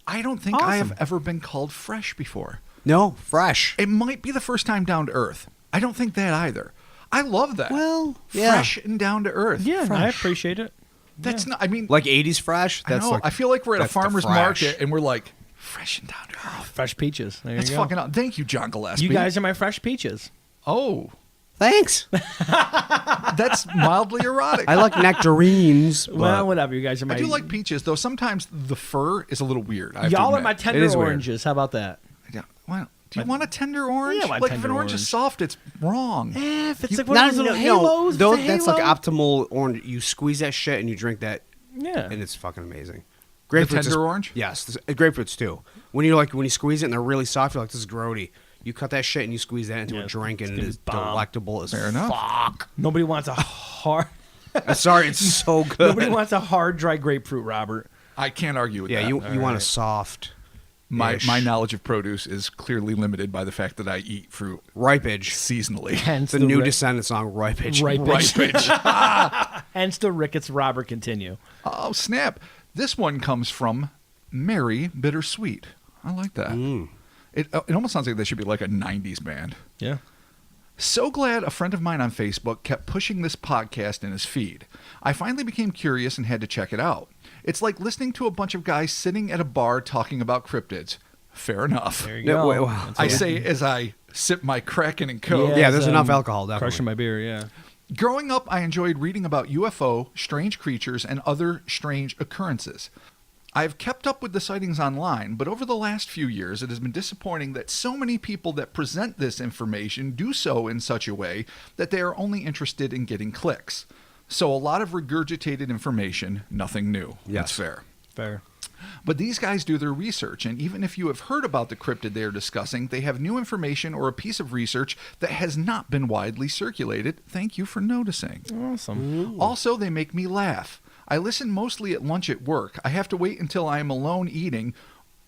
I don't think I have Awesome. ever been called fresh before. No, fresh. It might be the first time down to earth. I don't think that either. I love that. Well, yeah. Fresh and down to earth. Yeah, I fresh. appreciate it. That's not. I mean, Like 80s fresh? I That's know. like I feel like we're at a that's the farmer's fresh. market and we're like fresh and down to earth. Fresh peaches. There That's you go. fucking. Thank you, John Gillespie. You guys are my fresh peaches. Oh, Thanks. that's mildly erotic. I like nectarines. Well, But whatever. You guys are my. I do like peaches, though. Sometimes the fur is a little weird. I have to Y'all are admit. my It tender is weird. oranges. How about that? Yeah. Well, do you want a tender orange? Yeah, I want like if tender an orange is orange. soft, it's wrong. If it's You- like one of those little halos, though, it's a that's like halo. optimal orange. You squeeze that shit and you drink that, Yeah. and it's fucking amazing. The Grapefruits tender is- orange? Yes, grapefruits too. When you squeeze it and they're really soft, you're like, this is grody. You cut that shit and you squeeze that into Yeah, a drink, it's and it gonna is be bomb. delectable as Fair enough. fuck. Nobody wants a hard. Sorry, it's so good. Nobody wants a hard, dry grapefruit, Robert. I can't argue with Yeah, that. you want a right. soft. My knowledge of produce is clearly limited by the fact that I eat fruit Ripage. seasonally. Hence The new Descendant song, Ripage. Ripage. Hence the Ricketts. Robert, continue. Oh, snap. This one comes from Merry Bittersweet. I like that. It almost sounds like they should be like a 90s band. Yeah. So glad a friend of mine on Facebook kept pushing this podcast in his feed. I finally became curious and had to check it out. It's like listening to a bunch of guys sitting at a bar talking about cryptids. Fair enough. There you go. wow. I say as I sip my Kraken and Coke. Yeah, there's enough alcohol, definitely. Crushing my beer, yeah. Growing up, I enjoyed reading about UFO, strange creatures, and other strange occurrences. I've kept up with the sightings online, but over the last few years, it has been disappointing that so many people that present this information do so in such a way that they are only interested in getting clicks. So a lot of regurgitated information, nothing new. Yes. That's fair. Fair. But these guys do their research, and even if you have heard about the cryptid they are discussing, they have new information or a piece of research that has not been widely circulated. Thank you for noticing. Awesome. Also, they make me laugh. I listen mostly at lunch at work. I have to wait until I am alone eating,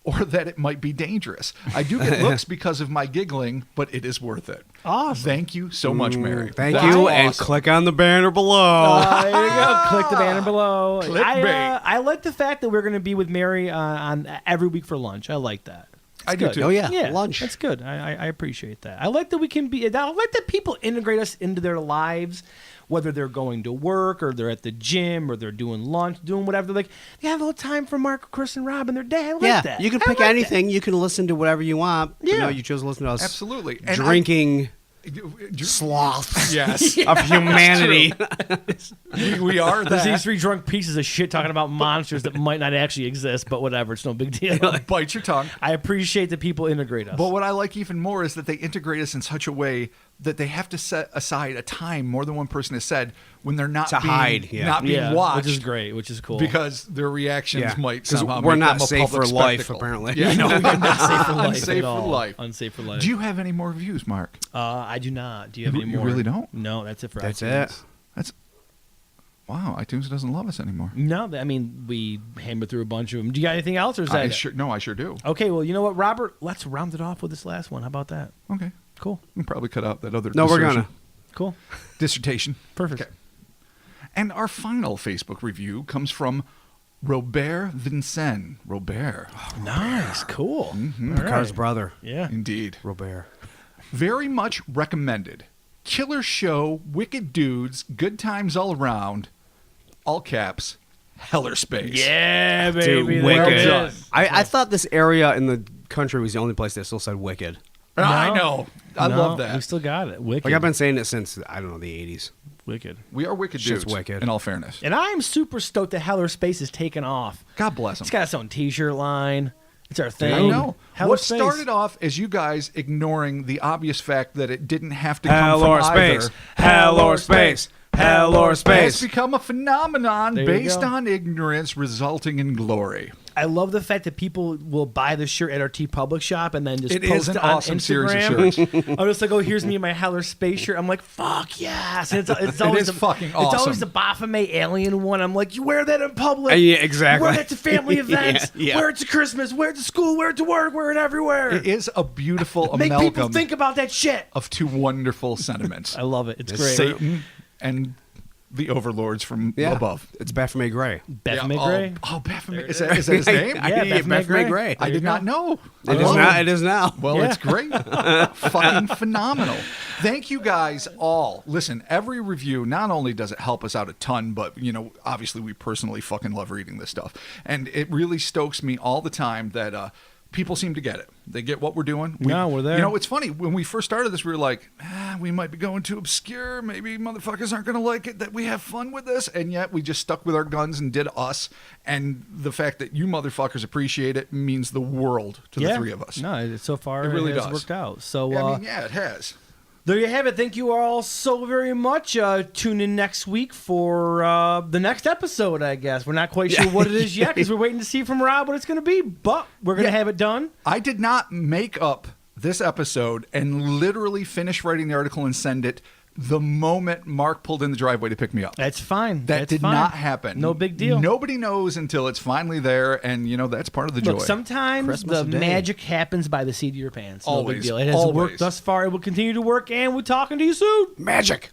or that it might be dangerous. I do get looks because of my giggling, but it is worth it. Awesome. Thank you so much, Mary. Thank That's you, awesome. and click on the banner below. There you go. Click the banner below. Clickbait. I like the fact that we're going to be with Mary on every week for lunch. I like that. I do good. too. Oh, yeah. Yeah, Lunch. That's good. I appreciate that. I like that we can be. I like that people integrate us into their lives, whether they're going to work or they're at the gym or they're doing lunch, doing whatever. They're like, they have a little time for Mark, Chris, and Rob and their day. I like that. You can I pick like anything. You can listen to whatever you want. Yeah. You know, you chose to listen to us. Absolutely. And Drinking I- sloths Yes. of humanity. we are There's these that. three drunk pieces of shit talking about monsters that might not actually exist, but whatever. It's no big deal. Bite your tongue. I appreciate that people integrate us. But what I like even more is that they integrate us in such a way that they have to set aside a time, more than one person has said, when they're not To being, hide, yeah. not being yeah, watched. which is great, which is cool. Because their reactions Yeah. might 'Cause somehow we're make not them a safe for public life, spectacle. apparently. Yeah, no, we're not unsafe for life. Unsafe at for all. life. Unsafe for life. Do you have any more reviews, Mark? I do not. Do you have You any more? really don't? No, that's it for That's iTunes. it. That's wow. iTunes doesn't love us anymore. No, I mean, we hammered through a bunch of them. Do you got anything else? Or is that it? I sure do. Okay, well, you know what, Robert? Let's round it off with this last one. How about that? Okay, Cool. we can probably cut out that other. No, we're dissertation. gonna. Cool. Dissertation. Perfect. Okay. And our final Facebook review comes from Robert Vincent. Robert. Nice. Cool. Mm-hmm. All right. Picard's brother, Yeah. Indeed. Robert. Very much recommended. Killer show, wicked dudes, good times all around. All caps, Heller Space. Yeah, baby. Dude, there well it done. is. I thought this area in the country was the only place that still said wicked. I No. know. I No, love We that. still got it. Wicked. Like I've been saying it since, I don't know, the 80s. Wicked. We are wicked Shit's dudes, wicked. in all fairness. And I'm super stoked that Heller Space is taken off. God bless It's them. got its own T-shirt line. It's our thing. I know. Heller What Space. started off as you guys ignoring the obvious fact that it didn't have to come Hell from or either space. Hell or space. Hell or has space. become a phenomenon There you based go. on ignorance resulting in glory. I love the fact that people will buy the shirt at our T Public shop and then just It post is an it on awesome series of Instagram. shirts. I'm just like, oh, here's me in my Heller Space shirt. I'm like, fuck yes. And it's always is the, fucking It's always awesome. the Baphomet alien one. I'm like, you wear that in public. Yeah, exactly. You wear that to family events. Yeah. Wear it to Christmas. Wear it to school. Wear it to work. Wear it everywhere. It is a beautiful Make people amalgam think about that shit. of two wonderful sentiments. I love it. It's It's great. Satan and the overlords from Yeah. above. It's Baphomet Gray. Baphomet Yeah, Gray. Oh, Baphomet. Is that his name? Yeah, Baphomet Gray. I did not know. It is now. It is now. Well, Yeah. it's great. Fucking phenomenal. Thank you guys all. Listen, every review, not only does it help us out a ton, but, you know, obviously we personally fucking love reading this stuff. And it really stokes me all the time that people seem to get it. They get what we're doing. No, we're there. You know, it's funny. When we first started this, we were like, we might be going too obscure. Maybe motherfuckers aren't going to like it that we have fun with this. And yet we just stuck with our guns and did us. And the fact that you motherfuckers appreciate it means the world to the three of us. No, so far It really has does. worked out. So I mean, yeah, it has. there you have it. Thank you all so very much. Tune in next week for the next episode, I guess. We're not quite sure what it is yet because we're waiting to see from Rob what it's going to be, but we're going to have it done. I did not make up this episode and literally finish writing the article and send it the moment Mark pulled in the driveway to pick me up. That's fine. That That's did fine. not happen. No big deal. Nobody knows until it's finally there, and, you know, that's part of the Look, joy. sometimes Christmas the Day. magic happens by the seat of your pants. No big Always, deal. It has always. worked thus far. It will continue to work, and we're talking to you soon. Magic.